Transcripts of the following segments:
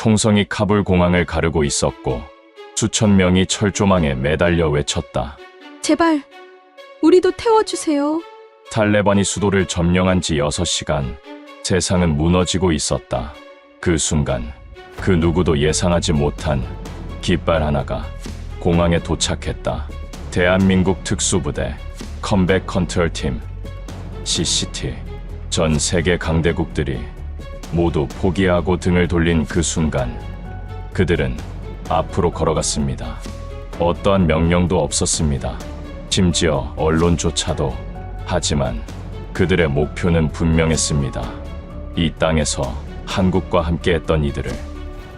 총성이 카불 공항을 가르고 있었고 수천 명이 철조망에 매달려 외쳤다. 제발, 우리도 태워주세요. 탈레반이 수도를 점령한 지 6시간, 세상은 무너지고 있었다. 그 순간, 그 누구도 예상하지 못한 깃발 하나가 공항에 도착했다. 대한민국 특수부대, 컴백 컨트롤팀, CCT, 전 세계 강대국들이 모두 포기하고 등을 돌린 그 순간, 그들은 앞으로 걸어갔습니다. 어떠한 명령도 없었습니다. 심지어 언론조차도. 하지만 그들의 목표는 분명했습니다. 이 땅에서 한국과 함께했던 이들을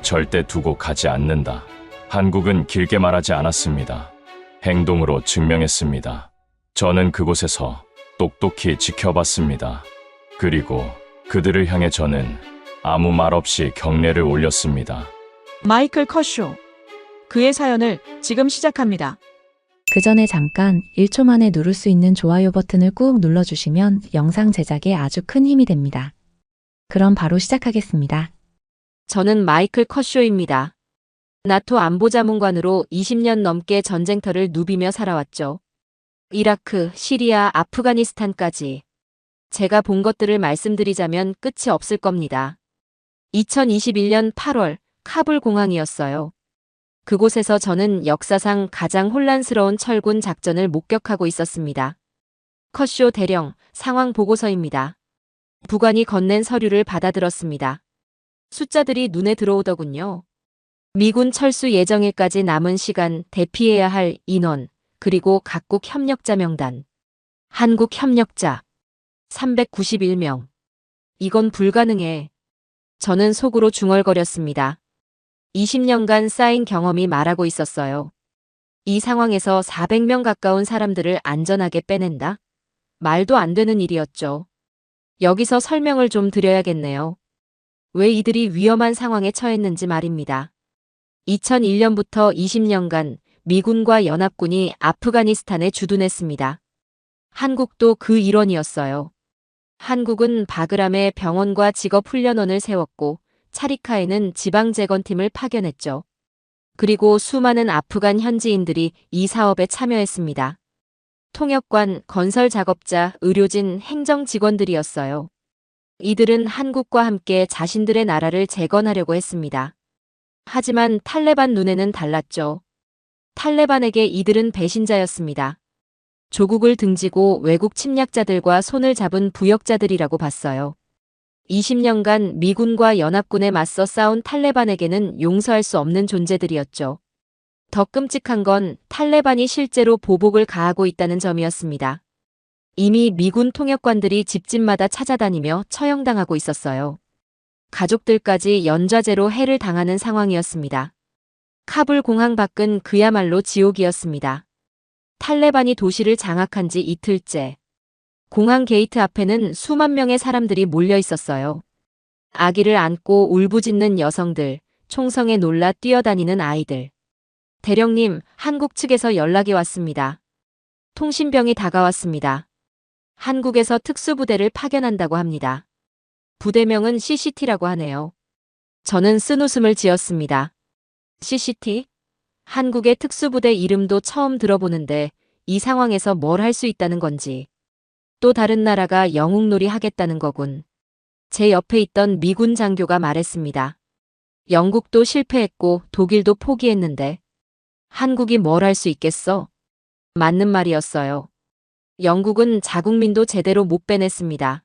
절대 두고 가지 않는다. 한국은 길게 말하지 않았습니다. 행동으로 증명했습니다. 저는 그곳에서 똑똑히 지켜봤습니다. 그리고 그들을 향해 저는 아무 말 없이 경례를 올렸습니다. 마이클 컷쇼. 그의 사연을 지금 시작합니다. 그 전에 잠깐 1초 만에 누를 수 있는 좋아요 버튼을 꾹 눌러주시면 영상 제작에 아주 큰 힘이 됩니다. 그럼 바로 시작하겠습니다. 저는 마이클 컷쇼입니다. 나토 안보자문관으로 20년 넘게 전쟁터를 누비며 살아왔죠. 이라크, 시리아, 아프가니스탄까지. 제가 본 것들을 말씀드리자면 끝이 없을 겁니다. 2021년 8월 카불 공항이었어요. 그곳에서 저는 역사상 가장 혼란스러운 철군 작전을 목격하고 있었습니다. 컷쇼 대령 상황 보고서입니다. 부관이 건넨 서류를 받아들었습니다. 숫자들이 눈에 들어오더군요. 미군 철수 예정일까지 남은 시간, 대피해야 할 인원, 그리고 각국 협력자 명단. 한국 협력자 391명. 이건 불가능해. 저는 속으로 중얼거렸습니다. 20년간 쌓인 경험이 말하고 있었어요. 이 상황에서 400명 가까운 사람들을 안전하게 빼낸다? 말도 안 되는 일이었죠. 여기서 설명을 좀 드려야겠네요. 왜 이들이 위험한 상황에 처했는지 말입니다. 2001년부터 20년간 미군과 연합군이 아프가니스탄에 주둔했습니다. 한국도 그 일원이었어요. 한국은 바그람에 병원과 직업훈련원을 세웠고 차리카에는 지방재건팀을 파견했죠. 그리고 수많은 아프간 현지인들이 이 사업에 참여했습니다. 통역관, 건설작업자, 의료진, 행정직원들이었어요. 이들은 한국과 함께 자신들의 나라를 재건하려고 했습니다. 하지만 탈레반 눈에는 달랐죠. 탈레반에게 이들은 배신자였습니다. 조국을 등지고 외국 침략자들과 손을 잡은 부역자들이라고 봤어요. 20년간 미군과 연합군에 맞서 싸운 탈레반에게는 용서할 수 없는 존재들이었죠. 더 끔찍한 건 탈레반이 실제로 보복을 가하고 있다는 점이었습니다. 이미 미군 통역관들이 집집마다 찾아다니며 처형당하고 있었어요. 가족들까지 연좌제로 해를 당하는 상황이었습니다. 카불 공항 밖은 그야말로 지옥이었습니다. 탈레반이 도시를 장악한 지 이틀째. 공항 게이트 앞에는 수만 명의 사람들이 몰려 있었어요. 아기를 안고 울부짖는 여성들, 총성에 놀라 뛰어다니는 아이들. 대령님, 한국 측에서 연락이 왔습니다. 통신병이 다가왔습니다. 한국에서 특수부대를 파견한다고 합니다. 부대명은 CCT라고 하네요. 저는 쓴웃음을 지었습니다. CCT? 한국의 특수부대 이름도 처음 들어보는데 이 상황에서 뭘 할 수 있다는 건지. 또 다른 나라가 영웅놀이 하겠다는 거군. 제 옆에 있던 미군 장교가 말했습니다. 영국도 실패했고 독일도 포기했는데 한국이 뭘 할 수 있겠어? 맞는 말이었어요. 영국은 자국민도 제대로 못 빼냈습니다.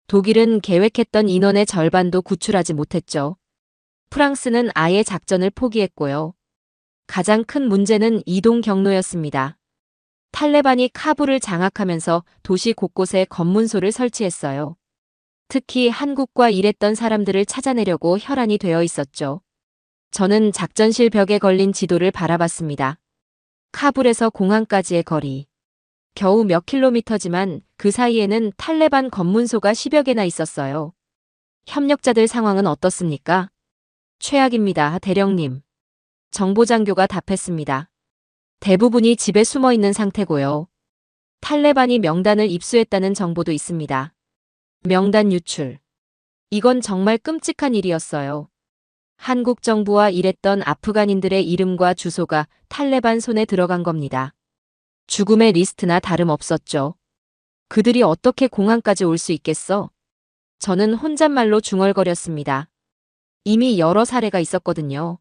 독일은 계획했던 인원의 절반도 구출하지 못했죠. 프랑스는 아예 작전을 포기했고요. 가장 큰 문제는 이동 경로였습니다. 탈레반이 카불을 장악하면서 도시 곳곳에 검문소를 설치했어요. 특히 한국과 일했던 사람들을 찾아내려고 혈안이 되어 있었죠. 저는 작전실 벽에 걸린 지도를 바라봤습니다. 카불에서 공항까지의 거리. 겨우 몇 킬로미터지만 그 사이에는 탈레반 검문소가 10여 개나 있었어요. 협력자들 상황은 어떻습니까? 최악입니다, 대령님. 정보장교가 답했습니다. 대부분이 집에 숨어 있는 상태고요. 탈레반이 명단을 입수했다는 정보도 있습니다. 명단 유출. 이건 정말 끔찍한 일이었어요. 한국 정부와 일했던 아프간인들의 이름과 주소가 탈레반 손에 들어간 겁니다. 죽음의 리스트나 다름없었죠. 그들이 어떻게 공항까지 올 수 있겠어? 저는 혼잣말로 중얼거렸습니다. 이미 여러 사례가 있었거든요.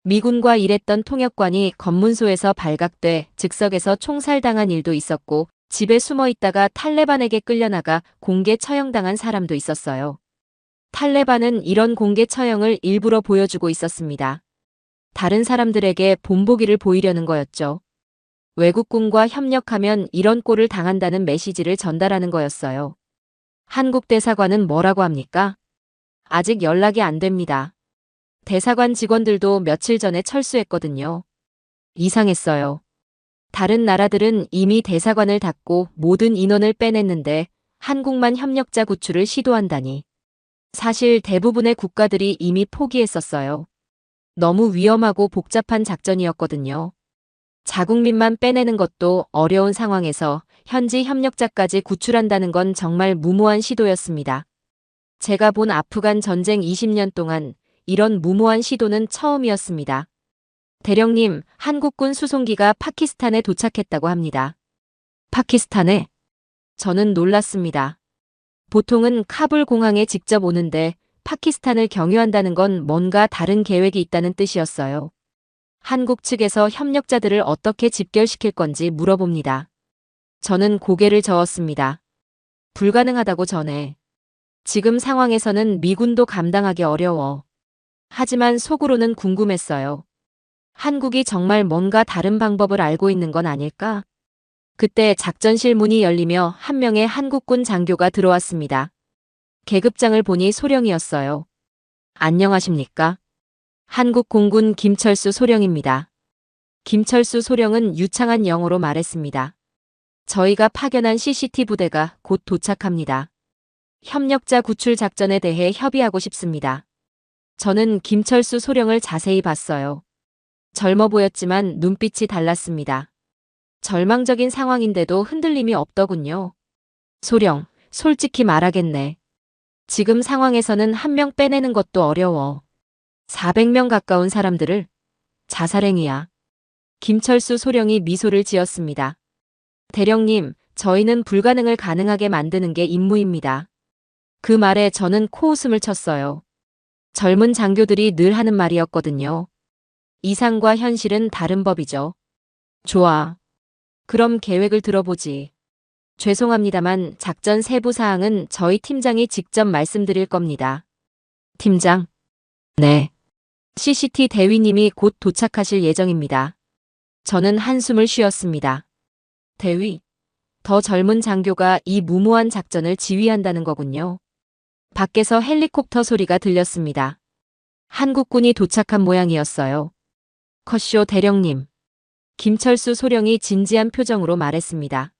미군과 일했던 통역관이 검문소에서 발각돼 즉석에서 총살당한 일도 있었고 집에 숨어 있다가 탈레반에게 끌려나가 공개 처형당한 사람도 있었어요. 탈레반은 이런 공개 처형을 일부러 보여주고 있었습니다. 다른 사람들에게 본보기를 보이려는 거였죠. 외국군과 협력하면 이런 꼴을 당한다는 메시지를 전달하는 거였어요. 한국 대사관은 뭐라고 합니까? 아직 연락이 안 됩니다. 대사관 직원들도 며칠 전에 철수했거든요. 이상했어요. 다른 나라들은 이미 대사관을 닫고 모든 인원을 빼냈는데 한국만 협력자 구출을 시도한다니. 사실 대부분의 국가들이 이미 포기했었어요. 너무 위험하고 복잡한 작전이었거든요. 자국민만 빼내는 것도 어려운 상황에서 현지 협력자까지 구출한다는 건 정말 무모한 시도였습니다. 제가 본 아프간 전쟁 20년 동안 이런 무모한 시도는 처음이었습니다. 대령님, 한국군 수송기가 파키스탄에 도착했다고 합니다. 파키스탄에? 저는 놀랐습니다. 보통은 카불 공항에 직접 오는데 파키스탄을 경유한다는 건 뭔가 다른 계획이 있다는 뜻이었어요. 한국 측에서 협력자들을 어떻게 집결시킬 건지 물어봅니다. 저는 고개를 저었습니다. 불가능하다고 전해. 지금 상황에서는 미군도 감당하기 어려워. 하지만 속으로는 궁금했어요. 한국이 정말 뭔가 다른 방법을 알고 있는 건 아닐까? 그때 작전실 문이 열리며 한 명의 한국군 장교가 들어왔습니다. 계급장을 보니 소령이었어요. 안녕하십니까? 한국 공군 김철수 소령입니다. 김철수 소령은 유창한 영어로 말했습니다. 저희가 파견한 CCT 부대가 곧 도착합니다. 협력자 구출 작전에 대해 협의하고 싶습니다. 저는 김철수 소령을 자세히 봤어요. 젊어 보였지만 눈빛이 달랐습니다. 절망적인 상황인데도 흔들림이 없더군요. 소령, 솔직히 말하겠네. 지금 상황에서는 한 명 빼내는 것도 어려워. 400명 가까운 사람들을 자살행위야. 김철수 소령이 미소를 지었습니다. 대령님, 저희는 불가능을 가능하게 만드는 게 임무입니다. 그 말에 저는 코웃음을 쳤어요. 젊은 장교들이 늘 하는 말이었거든요. 이상과 현실은 다른 법이죠. 좋아. 그럼 계획을 들어보지. 죄송합니다만 작전 세부 사항은 저희 팀장이 직접 말씀드릴 겁니다. 팀장? 네. CCT 대위님이 곧 도착하실 예정입니다. 저는 한숨을 쉬었습니다. 대위? 더 젊은 장교가 이 무모한 작전을 지휘한다는 거군요. 밖에서 헬리콥터 소리가 들렸습니다. 한국군이 도착한 모양이었어요. 컷쇼 대령님. 김철수 소령이 진지한 표정으로 말했습니다.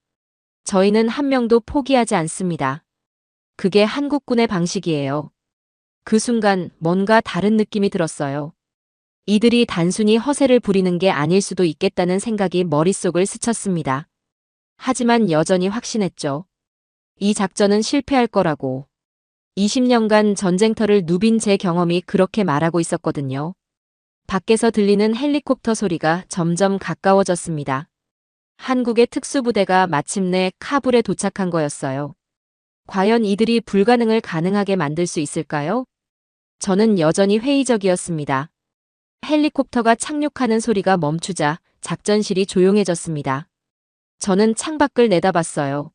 저희는 한 명도 포기하지 않습니다. 그게 한국군의 방식이에요. 그 순간 뭔가 다른 느낌이 들었어요. 이들이 단순히 허세를 부리는 게 아닐 수도 있겠다는 생각이 머릿속을 스쳤습니다. 하지만 여전히 확신했죠. 이 작전은 실패할 거라고. 20년간 전쟁터를 누빈 제 경험이 그렇게 말하고 있었거든요. 밖에서 들리는 헬리콥터 소리가 점점 가까워졌습니다. 한국의 특수부대가 마침내 카불에 도착한 거였어요. 과연 이들이 불가능을 가능하게 만들 수 있을까요? 저는 여전히 회의적이었습니다. 헬리콥터가 착륙하는 소리가 멈추자 작전실이 조용해졌습니다. 저는 창밖을 내다봤어요.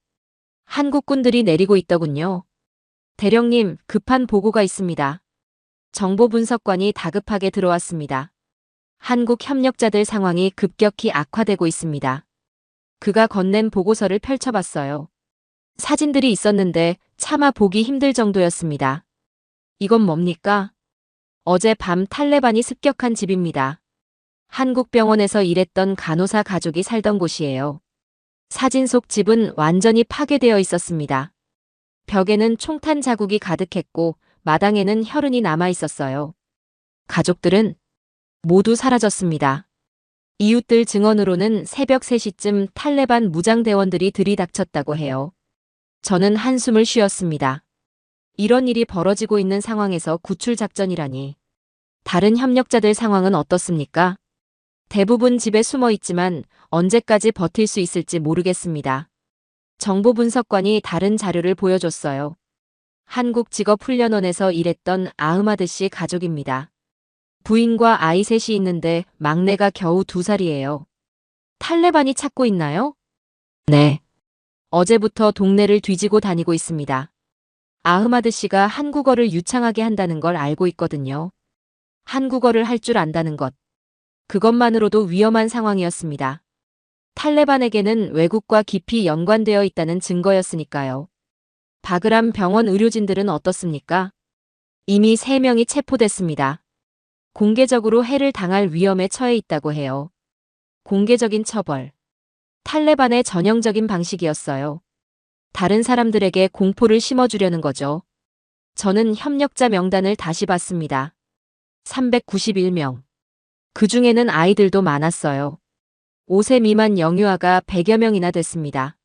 한국군들이 내리고 있더군요. 대령님, 급한 보고가 있습니다. 정보분석관이 다급하게 들어왔습니다. 한국 협력자들 상황이 급격히 악화되고 있습니다. 그가 건넨 보고서를 펼쳐봤어요. 사진들이 있었는데 차마 보기 힘들 정도였습니다. 이건 뭡니까? 어제 밤 탈레반이 습격한 집입니다. 한국 병원에서 일했던 간호사 가족이 살던 곳이에요. 사진 속 집은 완전히 파괴되어 있었습니다. 벽에는 총탄 자국이 가득했고 마당에는 혈흔이 남아 있었어요. 가족들은 모두 사라졌습니다. 이웃들 증언으로는 새벽 3시쯤 탈레반 무장대원들이 들이닥쳤다고 해요. 저는 한숨을 쉬었습니다. 이런 일이 벌어지고 있는 상황에서 구출 작전이라니. 다른 협력자들 상황은 어떻습니까? 대부분 집에 숨어 있지만 언제까지 버틸 수 있을지 모르겠습니다. 정보분석관이 다른 자료를 보여줬어요. 한국직업훈련원에서 일했던 아흐마드 씨 가족입니다. 부인과 아이 셋이 있는데 막내가 겨우 2살이에요. 탈레반이 찾고 있나요? 네. 어제부터 동네를 뒤지고 다니고 있습니다. 아흐마드 씨가 한국어를 유창하게 한다는 걸 알고 있거든요. 한국어를 할 줄 안다는 것. 그것만으로도 위험한 상황이었습니다. 탈레반에게는 외국과 깊이 연관되어 있다는 증거였으니까요. 바그람 병원 의료진들은 어떻습니까? 이미 3명이 체포됐습니다. 공개적으로 해를 당할 위험에 처해 있다고 해요. 공개적인 처벌. 탈레반의 전형적인 방식이었어요. 다른 사람들에게 공포를 심어주려는 거죠. 저는 협력자 명단을 다시 봤습니다. 391명. 그 중에는 아이들도 많았어요. 5세 미만 영유아가 100여 명이나 됐습니다.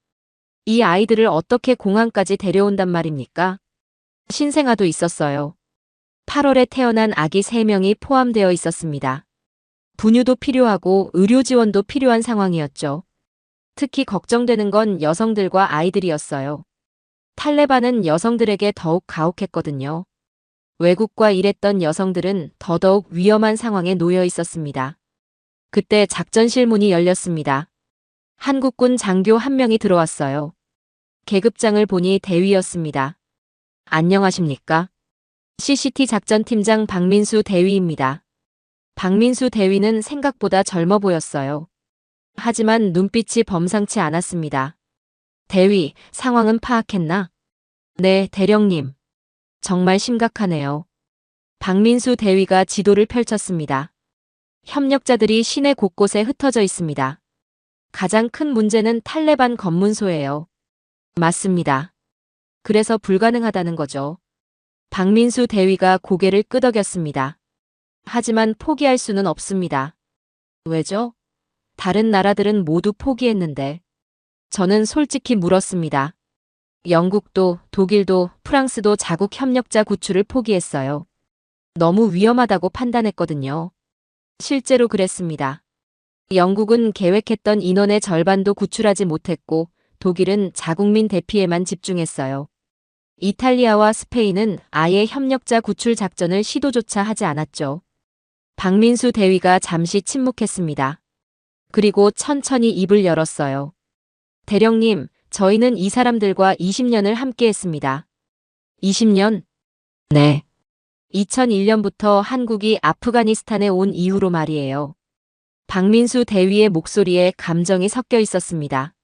이 아이들을 어떻게 공항까지 데려온단 말입니까? 신생아도 있었어요. 8월에 태어난 아기 3명이 포함되어 있었습니다. 분유도 필요하고 의료 지원도 필요한 상황이었죠. 특히 걱정되는 건 여성들과 아이들이었어요. 탈레반은 여성들에게 더욱 가혹했거든요. 외국과 일했던 여성들은 더더욱 위험한 상황에 놓여 있었습니다. 그때 작전실 문이 열렸습니다. 한국군 장교 1명이 들어왔어요. 계급장을 보니 대위였습니다. 안녕하십니까? CCT 작전팀장 박민수 대위입니다. 박민수 대위는 생각보다 젊어 보였어요. 하지만 눈빛이 범상치 않았습니다. 대위, 상황은 파악했나? 네, 대령님. 정말 심각하네요. 박민수 대위가 지도를 펼쳤습니다. 협력자들이 시내 곳곳에 흩어져 있습니다. 가장 큰 문제는 탈레반 검문소예요. 맞습니다. 그래서 불가능하다는 거죠. 박민수 대위가 고개를 끄덕였습니다. 하지만 포기할 수는 없습니다. 왜죠? 다른 나라들은 모두 포기했는데. 저는 솔직히 물었습니다. 영국도, 독일도, 프랑스도 자국 협력자 구출을 포기했어요. 너무 위험하다고 판단했거든요. 실제로 그랬습니다. 영국은 계획했던 인원의 절반도 구출하지 못했고, 독일은 자국민 대피에만 집중했어요. 이탈리아와 스페인은 아예 협력자 구출 작전을 시도조차 하지 않았죠. 박민수 대위가 잠시 침묵했습니다. 그리고 천천히 입을 열었어요. 대령님, 저희는 이 사람들과 20년을 함께했습니다. 20년? 네. 2001년부터 한국이 아프가니스탄에 온 이후로 말이에요. 박민수 대위의 목소리에 감정이 섞여 있었습니다.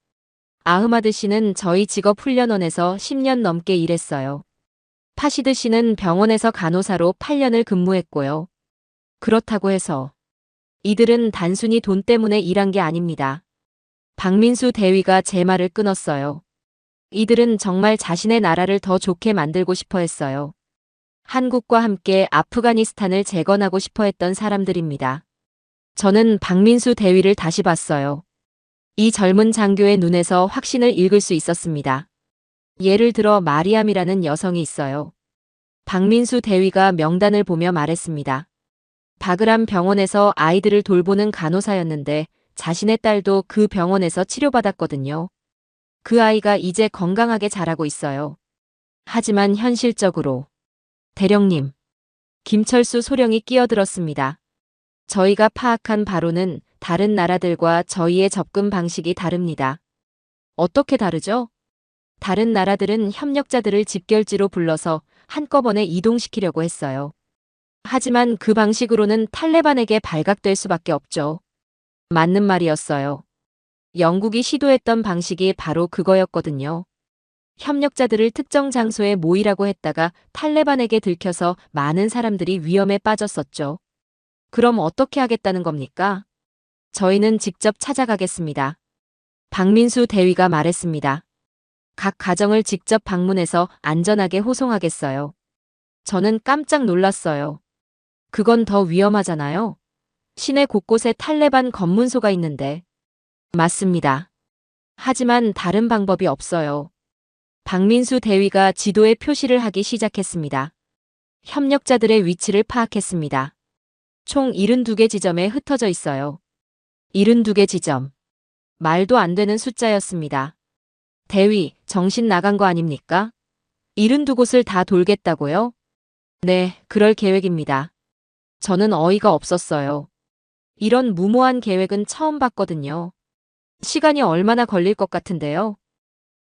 아흐마드 씨는 저희 직업훈련원에서 10년 넘게 일했어요. 파시드 씨는 병원에서 간호사로 8년을 근무했고요. 그렇다고 해서 이들은 단순히 돈 때문에 일한 게 아닙니다. 박민수 대위가 제 말을 끊었어요. 이들은 정말 자신의 나라를 더 좋게 만들고 싶어 했어요. 한국과 함께 아프가니스탄을 재건하고 싶어 했던 사람들입니다. 저는 박민수 대위를 다시 봤어요. 이 젊은 장교의 눈에서 확신을 읽을 수 있었습니다. 예를 들어 마리암이라는 여성이 있어요. 박민수 대위가 명단을 보며 말했습니다. 바그람 병원에서 아이들을 돌보는 간호사였는데 자신의 딸도 그 병원에서 치료받았거든요. 그 아이가 이제 건강하게 자라고 있어요. 하지만 현실적으로 대령님, 김철수 소령이 끼어들었습니다. 저희가 파악한 바로는 다른 나라들과 저희의 접근 방식이 다릅니다. 어떻게 다르죠? 다른 나라들은 협력자들을 집결지로 불러서 한꺼번에 이동시키려고 했어요. 하지만 그 방식으로는 탈레반에게 발각될 수밖에 없죠. 맞는 말이었어요. 영국이 시도했던 방식이 바로 그거였거든요. 협력자들을 특정 장소에 모이라고 했다가 탈레반에게 들켜서 많은 사람들이 위험에 빠졌었죠. 그럼 어떻게 하겠다는 겁니까? 저희는 직접 찾아가겠습니다. 박민수 대위가 말했습니다. 각 가정을 직접 방문해서 안전하게 호송하겠어요. 저는 깜짝 놀랐어요. 그건 더 위험하잖아요. 시내 곳곳에 탈레반 검문소가 있는데. 맞습니다. 하지만 다른 방법이 없어요. 박민수 대위가 지도에 표시를 하기 시작했습니다. 협력자들의 위치를 파악했습니다. 총 72개 지점에 흩어져 있어요. 72개 지점. 말도 안 되는 숫자였습니다. 대위, 정신 나간 거 아닙니까? 72곳을 다 돌겠다고요? 네, 그럴 계획입니다. 저는 어이가 없었어요. 이런 무모한 계획은 처음 봤거든요. 시간이 얼마나 걸릴 것 같은데요?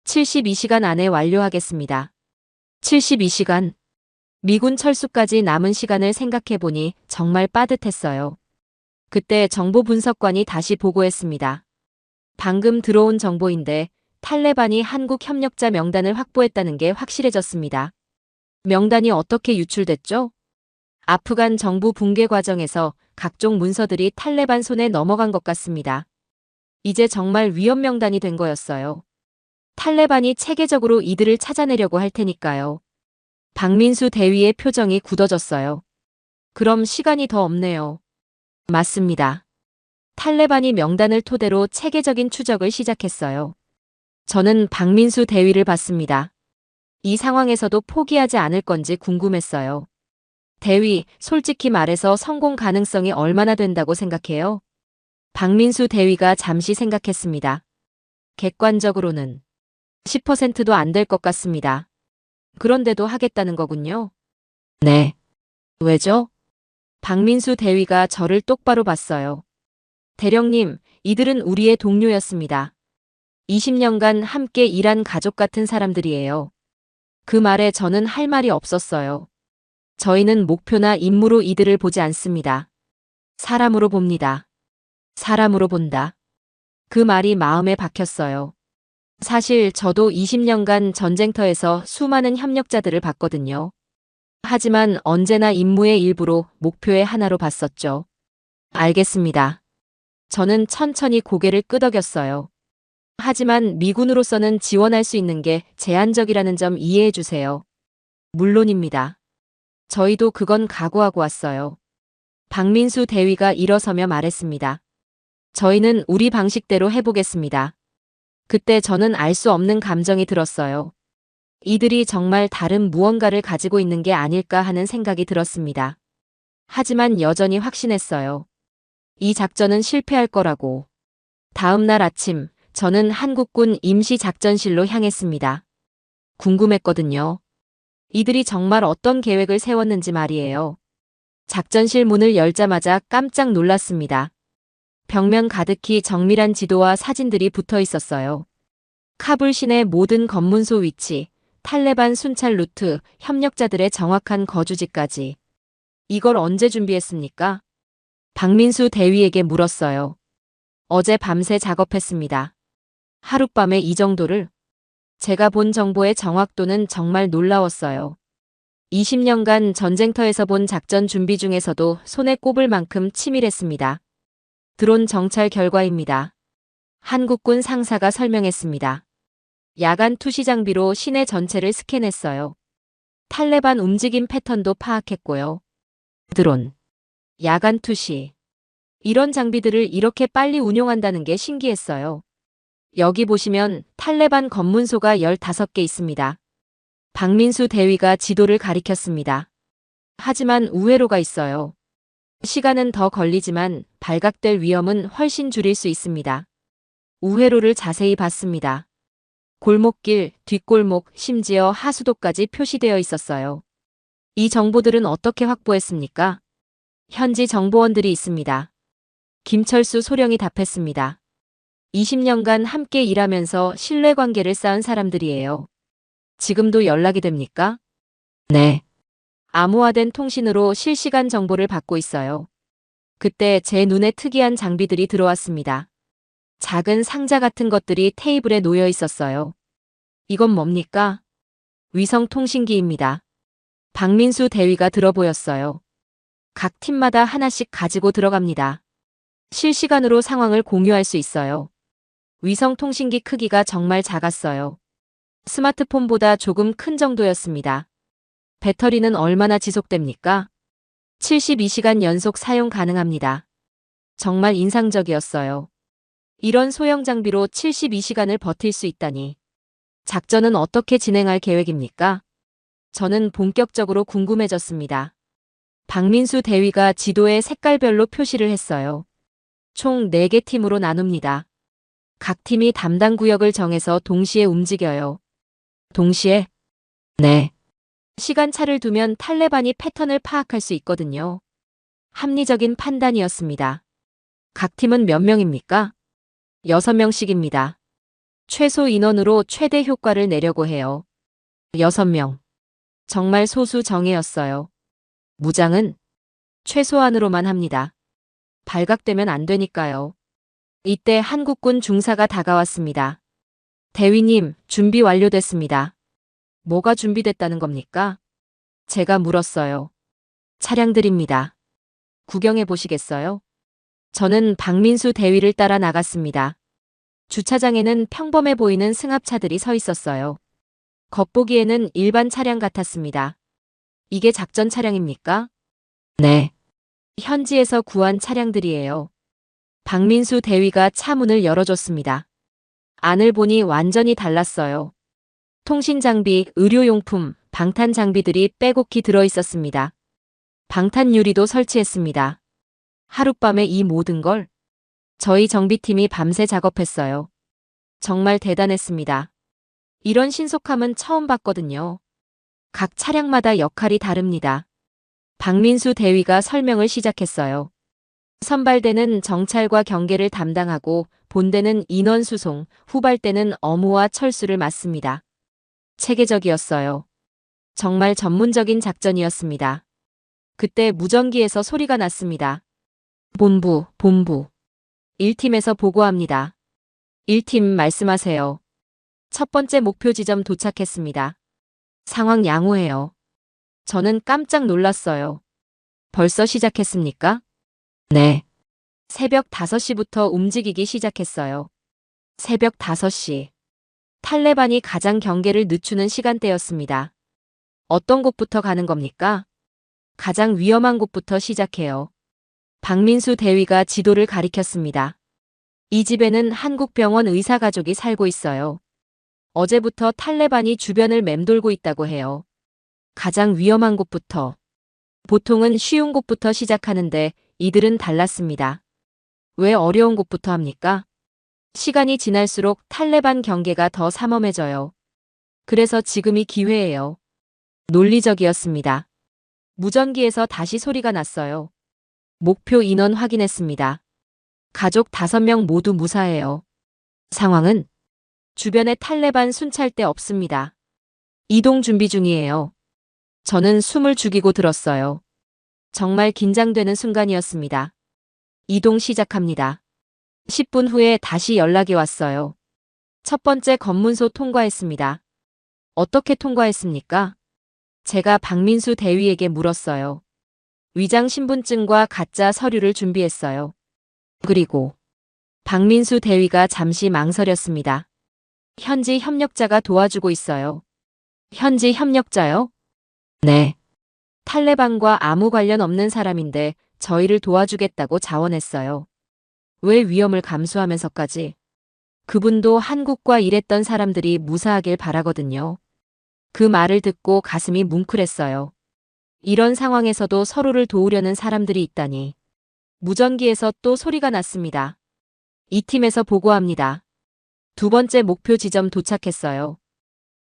72시간 안에 완료하겠습니다. 72시간. 미군 철수까지 남은 시간을 생각해보니 정말 빠듯했어요. 그때 정보분석관이 다시 보고했습니다. 방금 들어온 정보인데 탈레반이 한국 협력자 명단을 확보했다는 게 확실해졌습니다. 명단이 어떻게 유출됐죠? 아프간 정부 붕괴 과정에서 각종 문서들이 탈레반 손에 넘어간 것 같습니다. 이제 정말 위험 명단이 된 거였어요. 탈레반이 체계적으로 이들을 찾아내려고 할 테니까요. 박민수 대위의 표정이 굳어졌어요. 그럼 시간이 더 없네요. 맞습니다. 탈레반이 명단을 토대로 체계적인 추적을 시작했어요. 저는 박민수 대위를 봤습니다. 이 상황에서도 포기하지 않을 건지 궁금했어요. 대위, 솔직히 말해서 성공 가능성이 얼마나 된다고 생각해요? 박민수 대위가 잠시 생각했습니다. 객관적으로는 10%도 안 될 것 같습니다. 그런데도 하겠다는 거군요. 네. 왜죠? 박민수 대위가 저를 똑바로 봤어요. 대령님, 이들은 우리의 동료였습니다. 20년간 함께 일한 가족 같은 사람들이에요. 그 말에 저는 할 말이 없었어요. 저희는 목표나 임무로 이들을 보지 않습니다. 사람으로 봅니다. 사람으로 본다. 그 말이 마음에 박혔어요. 사실 저도 20년간 전쟁터에서 수많은 협력자들을 봤거든요. 하지만 언제나 임무의 일부로 목표의 하나로 봤었죠. 알겠습니다. 저는 천천히 고개를 끄덕였어요. 하지만 미군으로서는 지원할 수 있는 게 제한적이라는 점 이해해 주세요. 물론입니다. 저희도 그건 각오하고 왔어요. 박민수 대위가 일어서며 말했습니다. 저희는 우리 방식대로 해보겠습니다. 그때 저는 알 수 없는 감정이 들었어요. 이들이 정말 다른 무언가를 가지고 있는 게 아닐까 하는 생각이 들었습니다. 하지만 여전히 확신했어요. 이 작전은 실패할 거라고. 다음 날 아침, 저는 한국군 임시작전실로 향했습니다. 궁금했거든요. 이들이 정말 어떤 계획을 세웠는지 말이에요. 작전실 문을 열자마자 깜짝 놀랐습니다. 벽면 가득히 정밀한 지도와 사진들이 붙어 있었어요. 카불 시내 모든 검문소 위치, 탈레반 순찰 루트, 협력자들의 정확한 거주지까지. 이걸 언제 준비했습니까? 박민수 대위에게 물었어요. 어제 밤새 작업했습니다. 하룻밤에 이 정도를? 제가 본 정보의 정확도는 정말 놀라웠어요. 20년간 전쟁터에서 본 작전 준비 중에서도 손에 꼽을 만큼 치밀했습니다. 드론 정찰 결과입니다. 한국군 상사가 설명했습니다. 야간 투시 장비로 시내 전체를 스캔했어요. 탈레반 움직임 패턴도 파악했고요. 드론, 야간 투시. 이런 장비들을 이렇게 빨리 운용한다는 게 신기했어요. 여기 보시면 탈레반 검문소가 15개 있습니다. 박민수 대위가 지도를 가리켰습니다. 하지만 우회로가 있어요. 시간은 더 걸리지만 발각될 위험은 훨씬 줄일 수 있습니다. 우회로를 자세히 봤습니다. 골목길, 뒷골목, 심지어 하수도까지 표시되어 있었어요. 이 정보들은 어떻게 확보했습니까? 현지 정보원들이 있습니다. 김철수 소령이 답했습니다. 20년간 함께 일하면서 신뢰관계를 쌓은 사람들이에요. 지금도 연락이 됩니까? 네. 암호화된 통신으로 실시간 정보를 받고 있어요. 그때 제 눈에 특이한 장비들이 들어왔습니다. 작은 상자 같은 것들이 테이블에 놓여 있었어요. 이건 뭡니까? 위성 통신기입니다. 박민수 대위가 들어 보였어요. 각 팀마다 하나씩 가지고 들어갑니다. 실시간으로 상황을 공유할 수 있어요. 위성 통신기 크기가 정말 작았어요. 스마트폰보다 조금 큰 정도였습니다. 배터리는 얼마나 지속됩니까? 72시간 연속 사용 가능합니다. 정말 인상적이었어요. 이런 소형 장비로 72시간을 버틸 수 있다니. 작전은 어떻게 진행할 계획입니까? 저는 본격적으로 궁금해졌습니다. 박민수 대위가 지도에 색깔별로 표시를 했어요. 총 4개 팀으로 나눕니다. 각 팀이 담당 구역을 정해서 동시에 움직여요. 동시에? 네. 시간차를 두면 탈레반이 패턴을 파악할 수 있거든요. 합리적인 판단이었습니다. 각 팀은 몇 명입니까? 6명씩입니다. 최소 인원으로 최대 효과를 내려고 해요. 6명. 정말 소수 정예였어요. 무장은 최소한으로만 합니다. 발각되면 안 되니까요. 이때 한국군 중사가 다가왔습니다. 대위님, 준비 완료됐습니다. 뭐가 준비됐다는 겁니까? 제가 물었어요. 차량들입니다. 구경해 보시겠어요? 저는 박민수 대위를 따라 나갔습니다. 주차장에는 평범해 보이는 승합차들이 서 있었어요. 겉보기에는 일반 차량 같았습니다. 이게 작전 차량입니까? 네. 현지에서 구한 차량들이에요. 박민수 대위가 차 문을 열어줬습니다. 안을 보니 완전히 달랐어요. 통신 장비, 의료용품, 방탄 장비들이 빼곡히 들어있었습니다. 방탄 유리도 설치했습니다. 하룻밤에 이 모든 걸 저희 정비팀이 밤새 작업했어요. 정말 대단했습니다. 이런 신속함은 처음 봤거든요. 각 차량마다 역할이 다릅니다. 박민수 대위가 설명을 시작했어요. 선발대는 정찰과 경계를 담당하고 본대는 인원 수송, 후발대는 어무와 철수를 맡습니다. 체계적이었어요. 정말 전문적인 작전이었습니다. 그때 무전기에서 소리가 났습니다. 본부. 1팀에서 보고합니다. 1팀 말씀하세요. 첫 번째 목표 지점 도착했습니다. 상황 양호해요. 저는 깜짝 놀랐어요. 벌써 시작했습니까? 네. 새벽 5시부터 움직이기 시작했어요. 새벽 5시. 탈레반이 가장 경계를 늦추는 시간대였습니다. 어떤 곳부터 가는 겁니까? 가장 위험한 곳부터 시작해요. 박민수 대위가 지도를 가리켰습니다. 이 집에는 한국 병원 의사 가족이 살고 있어요. 어제부터 탈레반이 주변을 맴돌고 있다고 해요. 가장 위험한 곳부터. 보통은 쉬운 곳부터 시작하는데 이들은 달랐습니다. 왜 어려운 곳부터 합니까? 시간이 지날수록 탈레반 경계가 더 삼엄해져요. 그래서 지금이 기회예요. 논리적이었습니다. 무전기에서 다시 소리가 났어요. 목표 인원 확인했습니다. 가족 5명 모두 무사해요. 상황은? 주변에 탈레반 순찰대 없습니다. 이동 준비 중이에요. 저는 숨을 죽이고 들었어요. 정말 긴장되는 순간이었습니다. 이동 시작합니다. 10분 후에 다시 연락이 왔어요. 첫 번째 검문소 통과했습니다. 어떻게 통과했습니까? 제가 박민수 대위에게 물었어요. 위장 신분증과 가짜 서류를 준비했어요. 그리고 박민수 대위가 잠시 망설였습니다. 현지 협력자가 도와주고 있어요. 현지 협력자요? 네. 탈레반과 아무 관련 없는 사람인데 저희를 도와주겠다고 자원했어요. 왜 위험을 감수하면서까지? 그분도 한국과 일했던 사람들이 무사하길 바라거든요. 그 말을 듣고 가슴이 뭉클했어요. 이런 상황에서도 서로를 도우려는 사람들이 있다니. 무전기에서 또 소리가 났습니다. 이 팀에서 보고합니다. 두 번째 목표 지점 도착했어요.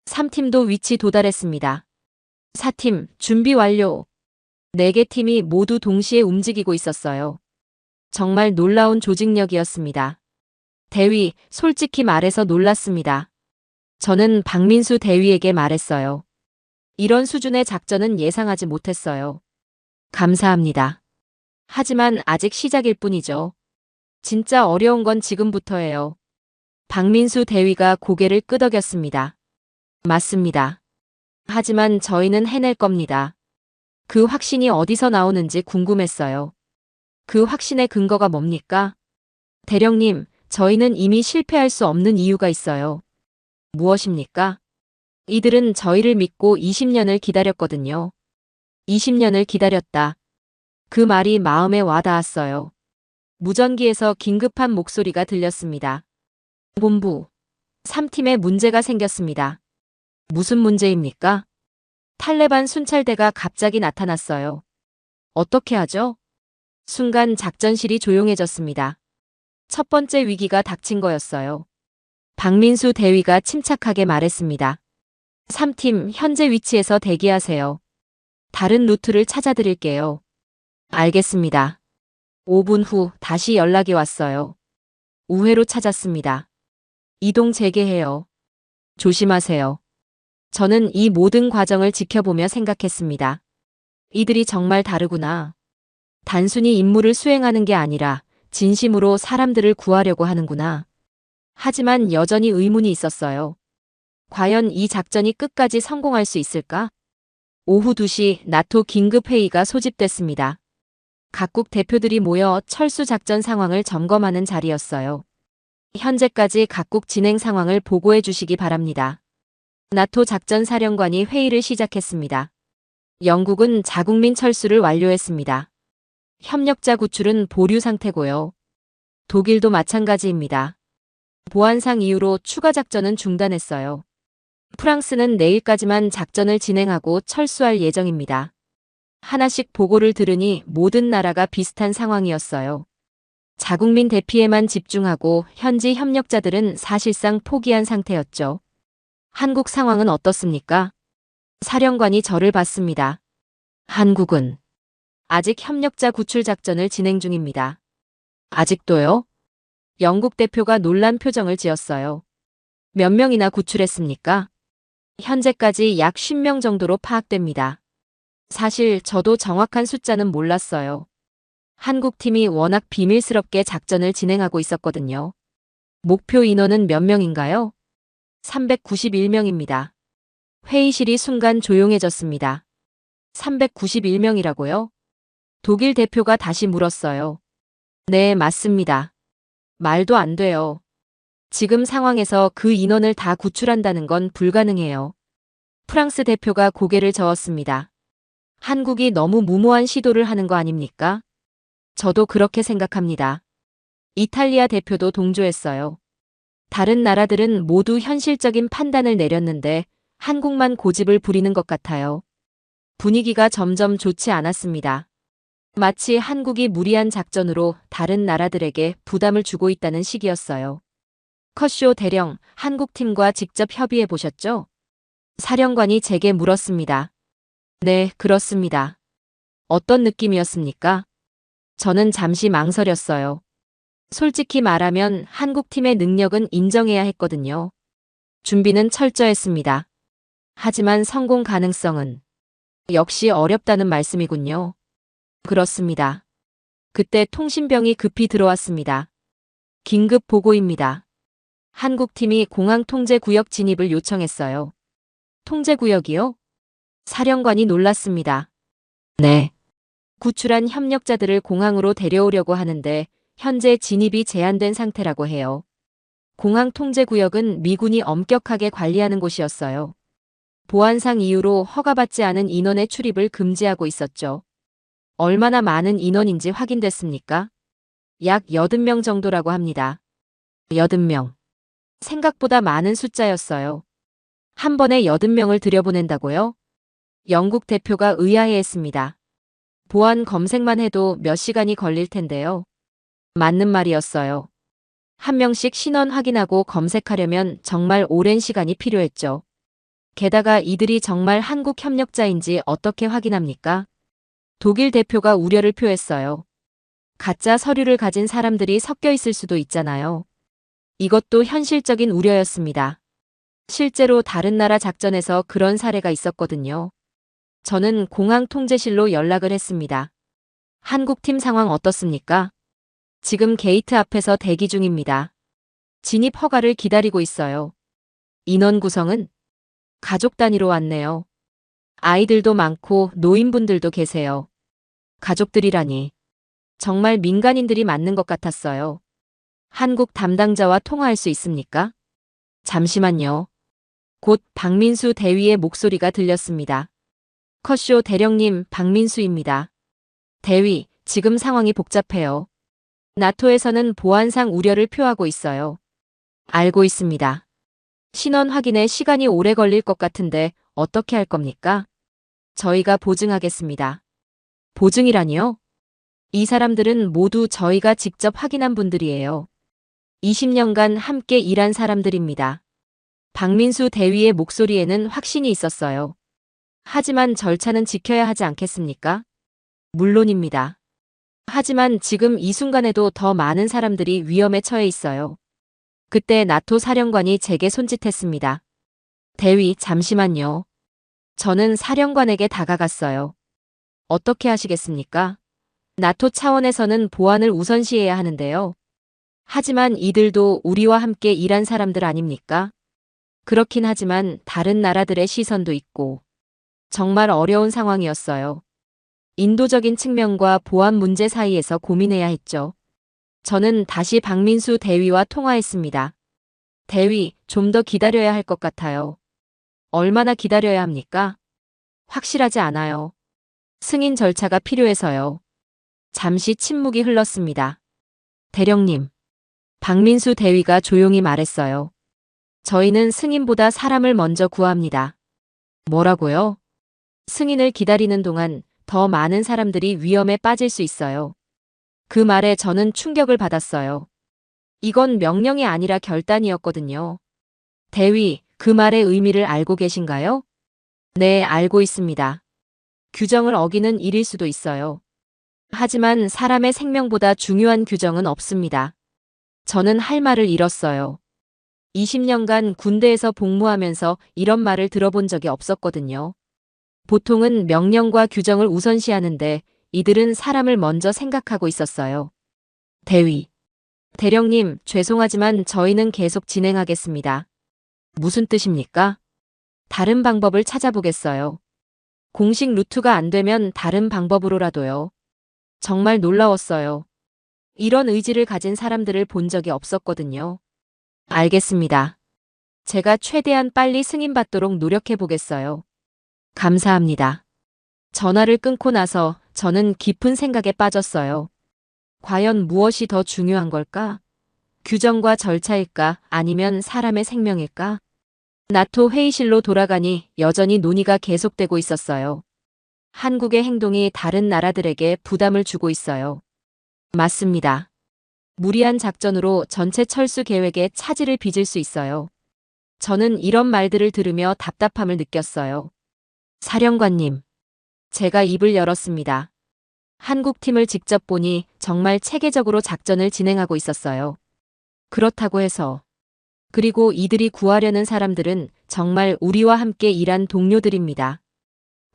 3팀도 위치 도달했습니다. 4팀 준비 완료. 4개 팀이 모두 동시에 움직이고 있었어요. 정말 놀라운 조직력이었습니다. 대위, 솔직히 말해서 놀랐습니다. 저는 박민수 대위에게 말했어요. 이런 수준의 작전은 예상하지 못했어요. 감사합니다. 하지만 아직 시작일 뿐이죠. 진짜 어려운 건 지금부터예요. 박민수 대위가 고개를 끄덕였습니다. 맞습니다. 하지만 저희는 해낼 겁니다. 그 확신이 어디서 나오는지 궁금했어요. 그 확신의 근거가 뭡니까? 대령님, 저희는 이미 실패할 수 없는 이유가 있어요. 무엇입니까? 이들은 저희를 믿고 20년을 기다렸거든요. 20년을 기다렸다. 그 말이 마음에 와닿았어요. 무전기에서 긴급한 목소리가 들렸습니다. 본부, 3팀에 문제가 생겼습니다. 무슨 문제입니까? 탈레반 순찰대가 갑자기 나타났어요. 어떻게 하죠? 순간 작전실이 조용해졌습니다. 첫 번째 위기가 닥친 거였어요. 박민수 대위가 침착하게 말했습니다. 3팀 현재 위치에서 대기하세요. 다른 루트를 찾아드릴게요. 알겠습니다. 5분 후 다시 연락이 왔어요. 우회로 찾았습니다. 이동 재개해요. 조심하세요. 저는 이 모든 과정을 지켜보며 생각했습니다. 이들이 정말 다르구나. 단순히 임무를 수행하는 게 아니라 진심으로 사람들을 구하려고 하는구나. 하지만 여전히 의문이 있었어요. 과연 이 작전이 끝까지 성공할 수 있을까? 오후 2시 나토 긴급회의가 소집됐습니다. 각국 대표들이 모여 철수 작전 상황을 점검하는 자리였어요. 현재까지 각국 진행 상황을 보고해 주시기 바랍니다. 나토 작전사령관이 회의를 시작했습니다. 영국은 자국민 철수를 완료했습니다. 협력자 구출은 보류 상태고요. 독일도 마찬가지입니다. 보안상 이유로 추가 작전은 중단했어요. 프랑스는 내일까지만 작전을 진행하고 철수할 예정입니다. 하나씩 보고를 들으니 모든 나라가 비슷한 상황이었어요. 자국민 대피에만 집중하고 현지 협력자들은 사실상 포기한 상태였죠. 한국 상황은 어떻습니까? 사령관이 저를 봤습니다. 한국은 아직 협력자 구출 작전을 진행 중입니다. 아직도요? 영국 대표가 놀란 표정을 지었어요. 몇 명이나 구출했습니까? 현재까지 약 50명 정도로 파악됩니다. 사실 저도 정확한 숫자는 몰랐어요. 한국 팀이 워낙 비밀스럽게 작전을 진행하고 있었거든요. 목표 인원은 몇 명인가요? 391명입니다. 회의실이 순간 조용해졌습니다. 391명이라고요? 독일 대표가 다시 물었어요. 네, 맞습니다. 말도 안 돼요. 지금 상황에서 그 인원을 다 구출한다는 건 불가능해요. 프랑스 대표가 고개를 저었습니다. 한국이 너무 무모한 시도를 하는 거 아닙니까? 저도 그렇게 생각합니다. 이탈리아 대표도 동조했어요. 다른 나라들은 모두 현실적인 판단을 내렸는데 한국만 고집을 부리는 것 같아요. 분위기가 점점 좋지 않았습니다. 마치 한국이 무리한 작전으로 다른 나라들에게 부담을 주고 있다는 식이었어요. 커쇼 대령, 한국팀과 직접 협의해 보셨죠? 사령관이 제게 물었습니다. 네, 그렇습니다. 어떤 느낌이었습니까? 저는 잠시 망설였어요. 솔직히 말하면 한국팀의 능력은 인정해야 했거든요. 준비는 철저했습니다. 하지만 성공 가능성은 역시 어렵다는 말씀이군요. 그렇습니다. 그때 통신병이 급히 들어왔습니다. 긴급 보고입니다. 한국팀이 공항 통제구역 진입을 요청했어요. 통제구역이요? 사령관이 놀랐습니다. 네. 구출한 협력자들을 공항으로 데려오려고 하는데 현재 진입이 제한된 상태라고 해요. 공항 통제구역은 미군이 엄격하게 관리하는 곳이었어요. 보안상 이유로 허가받지 않은 인원의 출입을 금지하고 있었죠. 얼마나 많은 인원인지 확인됐습니까? 약 80명 정도라고 합니다. 80명. 생각보다 많은 숫자였어요. 한 번에 80명을 들여보낸다고요? 영국 대표가 의아해했습니다. 보안 검색만 해도 몇 시간이 걸릴 텐데요. 맞는 말이었어요. 한 명씩 신원 확인하고 검색하려면 정말 오랜 시간이 필요했죠. 게다가 이들이 정말 한국 협력자인지 어떻게 확인합니까? 독일 대표가 우려를 표했어요. 가짜 서류를 가진 사람들이 섞여 있을 수도 있잖아요. 이것도 현실적인 우려였습니다. 실제로 다른 나라 작전에서 그런 사례가 있었거든요. 저는 공항 통제실로 연락을 했습니다. 한국팀 상황 어떻습니까? 지금 게이트 앞에서 대기 중입니다. 진입 허가를 기다리고 있어요. 인원 구성은? 가족 단위로 왔네요. 아이들도 많고 노인분들도 계세요. 가족들이라니. 정말 민간인들이 맞는 것 같았어요. 한국 담당자와 통화할 수 있습니까? 잠시만요. 곧 박민수 대위의 목소리가 들렸습니다. 커쇼 대령님, 박민수입니다. 대위, 지금 상황이 복잡해요. 나토에서는 보안상 우려를 표하고 있어요. 알고 있습니다. 신원 확인에 시간이 오래 걸릴 것 같은데 어떻게 할 겁니까? 저희가 보증하겠습니다. 보증이라니요? 이 사람들은 모두 저희가 직접 확인한 분들이에요. 20년간 함께 일한 사람들입니다. 박민수 대위의 목소리에는 확신이 있었어요. 하지만 절차는 지켜야 하지 않겠습니까? 물론입니다. 하지만 지금 이 순간에도 더 많은 사람들이 위험에 처해 있어요. 그때 나토 사령관이 제게 손짓했습니다. 대위, 잠시만요. 저는 사령관에게 다가갔어요. 어떻게 하시겠습니까? 나토 차원에서는 보안을 우선시해야 하는데요. 하지만 이들도 우리와 함께 일한 사람들 아닙니까? 그렇긴 하지만 다른 나라들의 시선도 있고 정말 어려운 상황이었어요. 인도적인 측면과 보안 문제 사이에서 고민해야 했죠. 저는 다시 박민수 대위와 통화했습니다. 대위, 좀 더 기다려야 할 것 같아요. 얼마나 기다려야 합니까? 확실하지 않아요. 승인 절차가 필요해서요. 잠시 침묵이 흘렀습니다. 대령님. 박민수 대위가 조용히 말했어요. 저희는 승인보다 사람을 먼저 구합니다. 뭐라고요? 승인을 기다리는 동안 더 많은 사람들이 위험에 빠질 수 있어요. 그 말에 저는 충격을 받았어요. 이건 명령이 아니라 결단이었거든요. 대위, 그 말의 의미를 알고 계신가요? 네, 알고 있습니다. 규정을 어기는 일일 수도 있어요. 하지만 사람의 생명보다 중요한 규정은 없습니다. 저는 할 말을 잃었어요. 20년간 군대에서 복무하면서 이런 말을 들어본 적이 없었거든요. 보통은 명령과 규정을 우선시하는데 이들은 사람을 먼저 생각하고 있었어요. 대위. 대령님, 죄송하지만 저희는 계속 진행하겠습니다. 무슨 뜻입니까? 다른 방법을 찾아보겠어요. 공식 루트가 안 되면 다른 방법으로라도요. 정말 놀라웠어요. 이런 의지를 가진 사람들을 본 적이 없었거든요. 알겠습니다. 제가 최대한 빨리 승인받도록 노력해 보겠어요. 감사합니다. 전화를 끊고 나서 저는 깊은 생각에 빠졌어요. 과연 무엇이 더 중요한 걸까? 규정과 절차일까? 아니면 사람의 생명일까? 나토 회의실로 돌아가니 여전히 논의가 계속되고 있었어요. 한국의 행동이 다른 나라들에게 부담을 주고 있어요. 맞습니다. 무리한 작전으로 전체 철수 계획에 차질을 빚을 수 있어요. 저는 이런 말들을 들으며 답답함을 느꼈어요. 사령관님, 제가 입을 열었습니다. 한국 팀을 직접 보니 정말 체계적으로 작전을 진행하고 있었어요. 그렇다고 해서 그리고 이들이 구하려는 사람들은 정말 우리와 함께 일한 동료들입니다.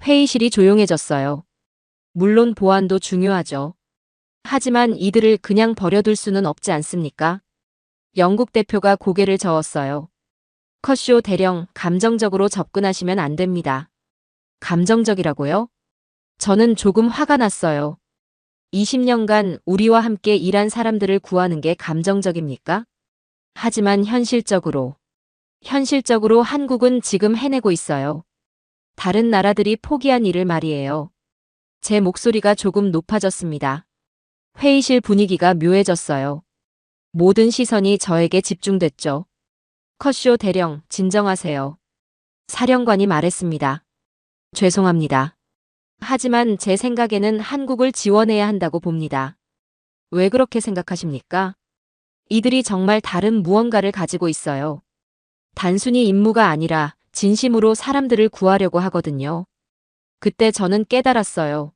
회의실이 조용해졌어요. 물론 보안도 중요하죠. 하지만 이들을 그냥 버려둘 수는 없지 않습니까? 영국 대표가 고개를 저었어요. 컷쇼 대령, 감정적으로 접근하시면 안 됩니다. 감정적이라고요? 저는 조금 화가 났어요. 20년간 우리와 함께 일한 사람들을 구하는 게 감정적입니까? 하지만 현실적으로 한국은 지금 해내고 있어요. 다른 나라들이 포기한 일을 말이에요. 제 목소리가 조금 높아졌습니다. 회의실 분위기가 묘해졌어요. 모든 시선이 저에게 집중됐죠. 컷쇼 대령, 진정하세요. 사령관이 말했습니다. 죄송합니다. 하지만 제 생각에는 한국을 지원해야 한다고 봅니다. 왜 그렇게 생각하십니까? 이들이 정말 다른 무언가를 가지고 있어요. 단순히 임무가 아니라 진심으로 사람들을 구하려고 하거든요. 그때 저는 깨달았어요.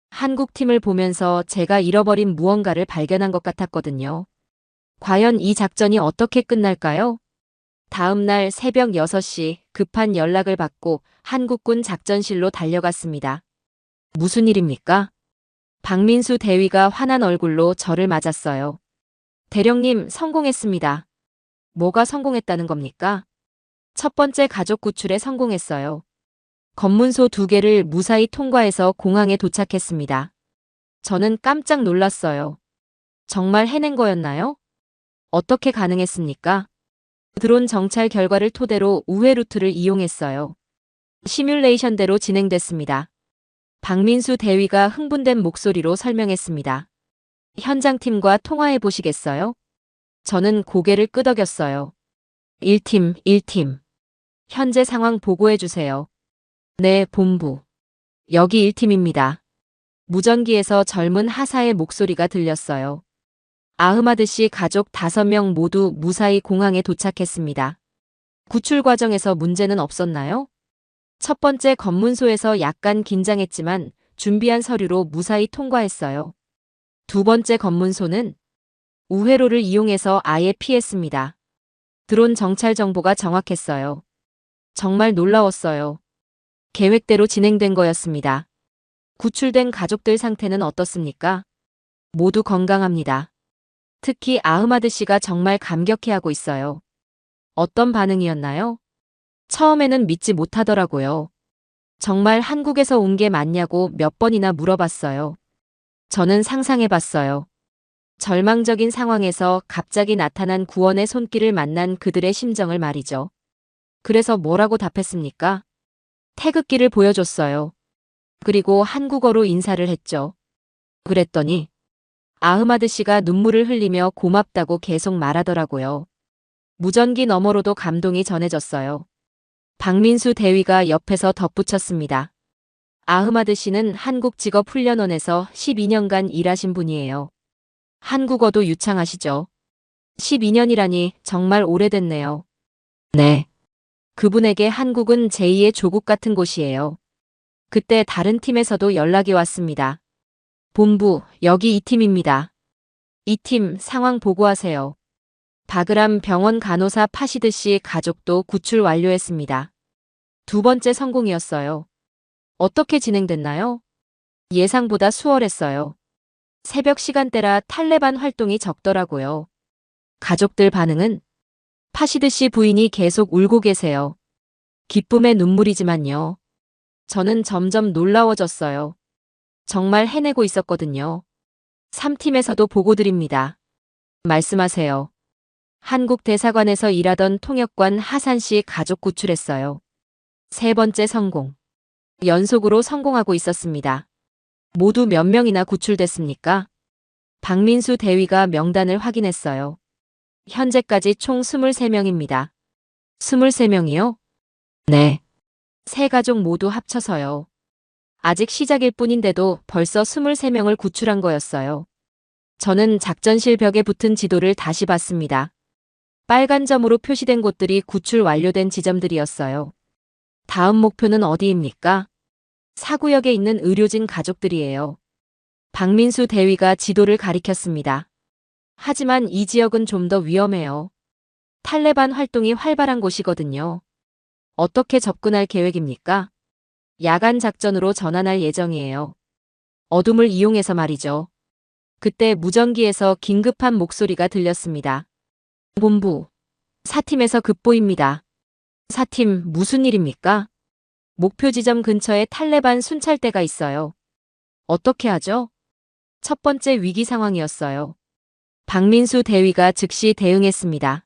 한국 팀을 보면서 제가 잃어버린 무언가를 발견한 것 같았거든요. 과연 이 작전이 어떻게 끝날까요? 다음 날 새벽 6시 급한 연락을 받고 한국군 작전실로 달려갔습니다. 무슨 일입니까? 박민수 대위가 화난 얼굴로 저를 맞았어요. 대령님, 성공했습니다. 뭐가 성공했다는 겁니까? 첫 번째 가족 구출에 성공했어요. 검문소 2개를 무사히 통과해서 공항에 도착했습니다. 저는 깜짝 놀랐어요. 정말 해낸 거였나요? 어떻게 가능했습니까? 드론 정찰 결과를 토대로 우회 루트를 이용했어요. 시뮬레이션대로 진행됐습니다. 박민수 대위가 흥분된 목소리로 설명했습니다. 현장팀과 통화해 보시겠어요? 저는 고개를 끄덕였어요. 1팀. 현재 상황 보고해 주세요. 네, 본부. 여기 1팀입니다. 무전기에서 젊은 하사의 목소리가 들렸어요. 아흐마드 씨 가족 5명 모두 무사히 공항에 도착했습니다. 구출 과정에서 문제는 없었나요? 첫 번째 검문소에서 약간 긴장했지만 준비한 서류로 무사히 통과했어요. 두 번째 검문소는 우회로를 이용해서 아예 피했습니다. 드론 정찰 정보가 정확했어요. 정말 놀라웠어요. 계획대로 진행된 거였습니다. 구출된 가족들 상태는 어떻습니까? 모두 건강합니다. 특히 아흐마드 씨가 정말 감격해하고 있어요. 어떤 반응이었나요? 처음에는 믿지 못하더라고요. 정말 한국에서 온 게 맞냐고 몇 번이나 물어봤어요. 저는 상상해봤어요. 절망적인 상황에서 갑자기 나타난 구원의 손길을 만난 그들의 심정을 말이죠. 그래서 뭐라고 답했습니까? 태극기를 보여줬어요. 그리고 한국어로 인사를 했죠. 그랬더니 아흐마드 씨가 눈물을 흘리며 고맙다고 계속 말하더라고요. 무전기 너머로도 감동이 전해졌어요. 박민수 대위가 옆에서 덧붙였습니다. 아흐마드 씨는 한국직업훈련원에서 12년간 일하신 분이에요. 한국어도 유창하시죠? 12년이라니 정말 오래됐네요. 네. 그분에게 한국은 제2의 조국 같은 곳이에요. 그때 다른 팀에서도 연락이 왔습니다. 본부, 여기 이 팀입니다. 이 팀 상황 보고하세요. 바그람 병원 간호사 파시드 씨 가족도 구출 완료했습니다. 두 번째 성공이었어요. 어떻게 진행됐나요? 예상보다 수월했어요. 새벽 시간대라 탈레반 활동이 적더라고요. 가족들 반응은? 파시드 씨 부인이 계속 울고 계세요. 기쁨의 눈물이지만요. 저는 점점 놀라워졌어요. 정말 해내고 있었거든요. 3팀에서도 보고 드립니다. 말씀하세요. 한국 대사관에서 일하던 통역관 하산 씨 가족 구출했어요. 세 번째 성공. 연속으로 성공하고 있었습니다. 모두 몇 명이나 구출됐습니까? 박민수 대위가 명단을 확인했어요. 현재까지 총 23명입니다. 23명이요? 네. 세 가족 모두 합쳐서요. 아직 시작일 뿐인데도 벌써 23명을 구출한 거였어요. 저는 작전실 벽에 붙은 지도를 다시 봤습니다. 빨간 점으로 표시된 곳들이 구출 완료된 지점들이었어요. 다음 목표는 어디입니까? 사구역에 있는 의료진 가족들이에요. 박민수 대위가 지도를 가리켰습니다. 하지만 이 지역은 좀 더 위험해요. 탈레반 활동이 활발한 곳이거든요. 어떻게 접근할 계획입니까? 야간 작전으로 전환할 예정이에요. 어둠을 이용해서 말이죠. 그때 무전기에서 긴급한 목소리가 들렸습니다. 본부, 4팀에서 급보입니다. 4팀 무슨 일입니까? 목표 지점 근처에 탈레반 순찰대가 있어요. 어떻게 하죠? 첫 번째 위기 상황이었어요. 박민수 대위가 즉시 대응했습니다.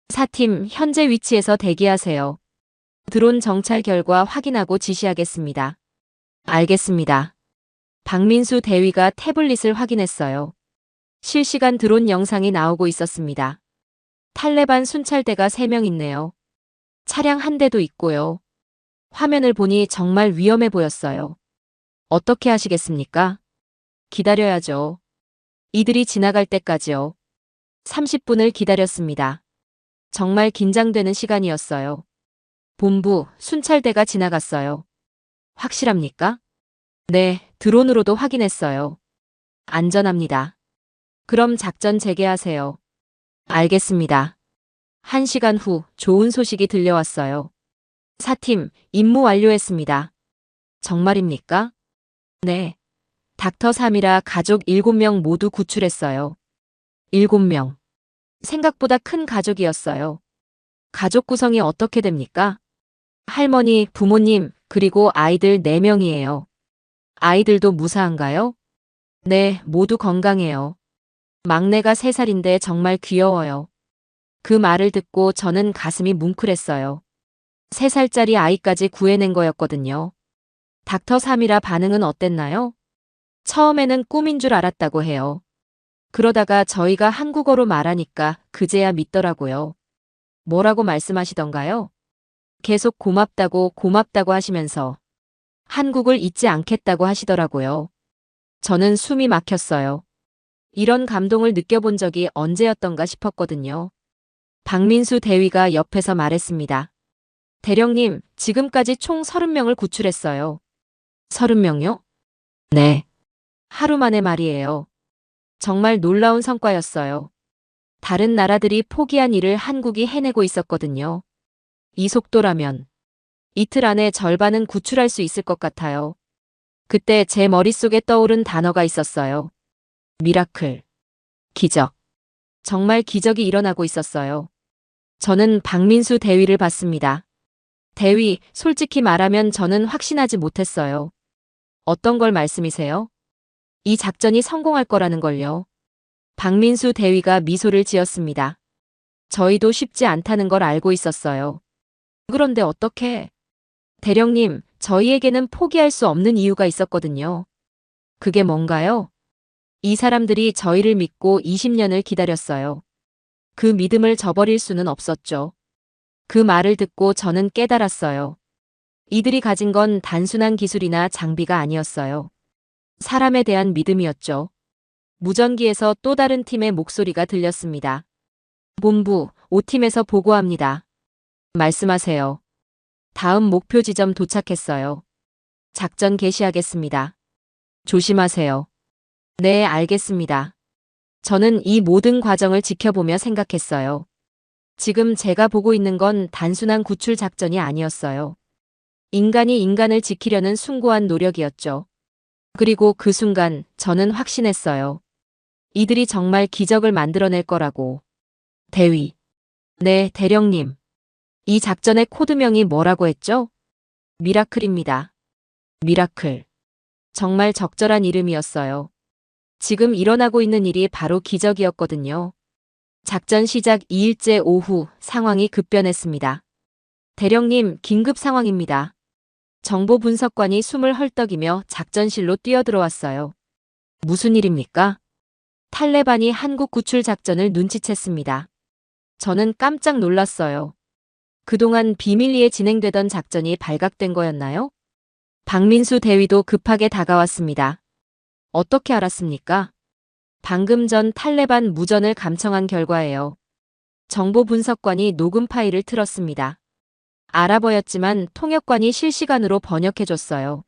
4팀 현재 위치에서 대기하세요. 드론 정찰 결과 확인하고 지시하겠습니다. 알겠습니다. 박민수 대위가 태블릿을 확인했어요. 실시간 드론 영상이 나오고 있었습니다. 탈레반 순찰대가 3명 있네요. 차량 한 대도 있고요. 화면을 보니 정말 위험해 보였어요. 어떻게 하시겠습니까? 기다려야죠. 이들이 지나갈 때까지요. 30분을 기다렸습니다. 정말 긴장되는 시간이었어요. 본부, 순찰대가 지나갔어요. 확실합니까? 네, 드론으로도 확인했어요. 안전합니다. 그럼 작전 재개하세요. 알겠습니다. 1시간 후 좋은 소식이 들려왔어요. 4팀, 임무 완료했습니다. 정말입니까? 네. 닥터 사미라 가족 7명 모두 구출했어요. 7명. 생각보다 큰 가족이었어요. 가족 구성이 어떻게 됩니까? 할머니, 부모님, 그리고 아이들 4명이에요. 아이들도 무사한가요? 네, 모두 건강해요. 막내가 3살인데 정말 귀여워요. 그 말을 듣고 저는 가슴이 뭉클했어요. 3살짜리 아이까지 구해낸 거였거든요. 닥터 사미라 반응은 어땠나요? 처음에는 꿈인 줄 알았다고 해요. 그러다가 저희가 한국어로 말하니까 그제야 믿더라고요. 뭐라고 말씀하시던가요? 계속 고맙다고 하시면서 한국을 잊지 않겠다고 하시더라고요. 저는 숨이 막혔어요. 이런 감동을 느껴본 적이 언제였던가 싶었거든요. 박민수 대위가 옆에서 말했습니다. 대령님, 지금까지 총 30명을 구출했어요. 30명요? 네. 하루 만에 말이에요. 정말 놀라운 성과였어요. 다른 나라들이 포기한 일을 한국이 해내고 있었거든요. 이 속도라면 이틀 안에 절반은 구출할 수 있을 것 같아요. 그때 제 머릿속에 떠오른 단어가 있었어요. 미라클. 기적. 정말 기적이 일어나고 있었어요. 저는 박민수 대위를 봤습니다. 대위, 솔직히 말하면 저는 확신하지 못했어요. 어떤 걸 말씀이세요? 이 작전이 성공할 거라는 걸요. 박민수 대위가 미소를 지었습니다. 저희도 쉽지 않다는 걸 알고 있었어요. 그런데 어떻게? 대령님, 저희에게는 포기할 수 없는 이유가 있었거든요. 그게 뭔가요? 이 사람들이 저희를 믿고 20년을 기다렸어요. 그 믿음을 저버릴 수는 없었죠. 그 말을 듣고 저는 깨달았어요. 이들이 가진 건 단순한 기술이나 장비가 아니었어요. 사람에 대한 믿음이었죠. 무전기에서 또 다른 팀의 목소리가 들렸습니다. 본부, 5팀에서 보고합니다. 말씀하세요. 다음 목표 지점 도착했어요. 작전 개시하겠습니다. 조심하세요. 네, 알겠습니다. 저는 이 모든 과정을 지켜보며 생각했어요. 지금 제가 보고 있는 건 단순한 구출 작전이 아니었어요. 인간이 인간을 지키려는 숭고한 노력이었죠. 그리고 그 순간 저는 확신했어요. 이들이 정말 기적을 만들어낼 거라고. 대위. 네, 대령님. 이 작전의 코드명이 뭐라고 했죠? 미라클입니다. 미라클. 정말 적절한 이름이었어요. 지금 일어나고 있는 일이 바로 기적이었거든요. 작전 시작 2일째 오후 상황이 급변했습니다. 대령님, 긴급 상황입니다. 정보 분석관이 숨을 헐떡이며 작전실로 뛰어들어왔어요. 무슨 일입니까? 탈레반이 한국 구출 작전을 눈치챘습니다. 저는 깜짝 놀랐어요. 그동안 비밀리에 진행되던 작전이 발각된 거였나요? 박민수 대위도 급하게 다가왔습니다. 어떻게 알았습니까? 방금 전 탈레반 무전을 감청한 결과예요. 정보 분석관이 녹음 파일을 틀었습니다. 아랍어였지만 통역관이 실시간으로 번역해줬어요.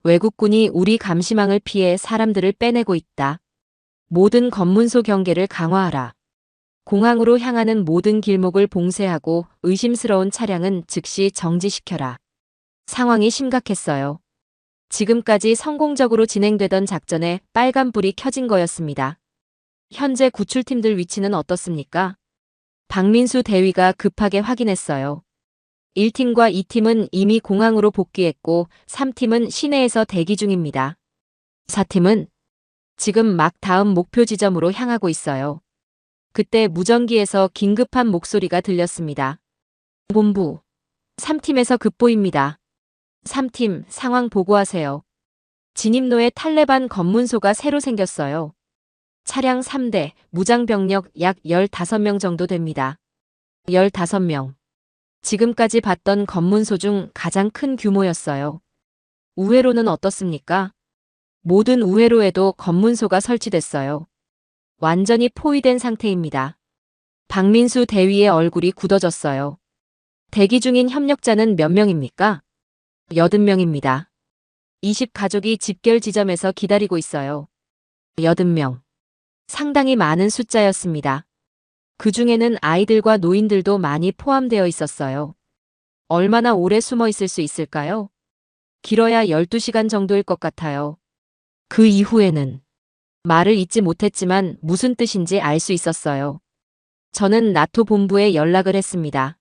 외국군이 우리 감시망을 피해 사람들을 빼내고 있다. 모든 검문소 경계를 강화하라. 공항으로 향하는 모든 길목을 봉쇄하고 의심스러운 차량은 즉시 정지시켜라. 상황이 심각했어요. 지금까지 성공적으로 진행되던 작전에 빨간불이 켜진 거였습니다. 현재 구출팀들 위치는 어떻습니까? 박민수 대위가 급하게 확인했어요. 1팀과 2팀은 이미 공항으로 복귀했고 3팀은 시내에서 대기 중입니다. 4팀은 지금 막 다음 목표 지점으로 향하고 있어요. 그때 무전기에서 긴급한 목소리가 들렸습니다. 본부, 3팀에서 급보입니다. 3팀, 상황 보고하세요. 진입로에 탈레반 검문소가 새로 생겼어요. 차량 3대, 무장병력 약 15명 정도 됩니다. 15명. 지금까지 봤던 검문소 중 가장 큰 규모였어요. 우회로는 어떻습니까? 모든 우회로에도 검문소가 설치됐어요. 완전히 포위된 상태입니다. 박민수 대위의 얼굴이 굳어졌어요. 대기 중인 협력자는 몇 명입니까? 80명입니다. 20가족이 집결 지점에서 기다리고 있어요. 80명. 상당히 많은 숫자였습니다. 그 중에는 아이들과 노인들도 많이 포함되어 있었어요. 얼마나 오래 숨어 있을 수 있을까요? 길어야 12시간 정도일 것 같아요. 그 이후에는 말을 잇지 못했지만 무슨 뜻인지 알 수 있었어요. 저는 나토 본부에 연락을 했습니다.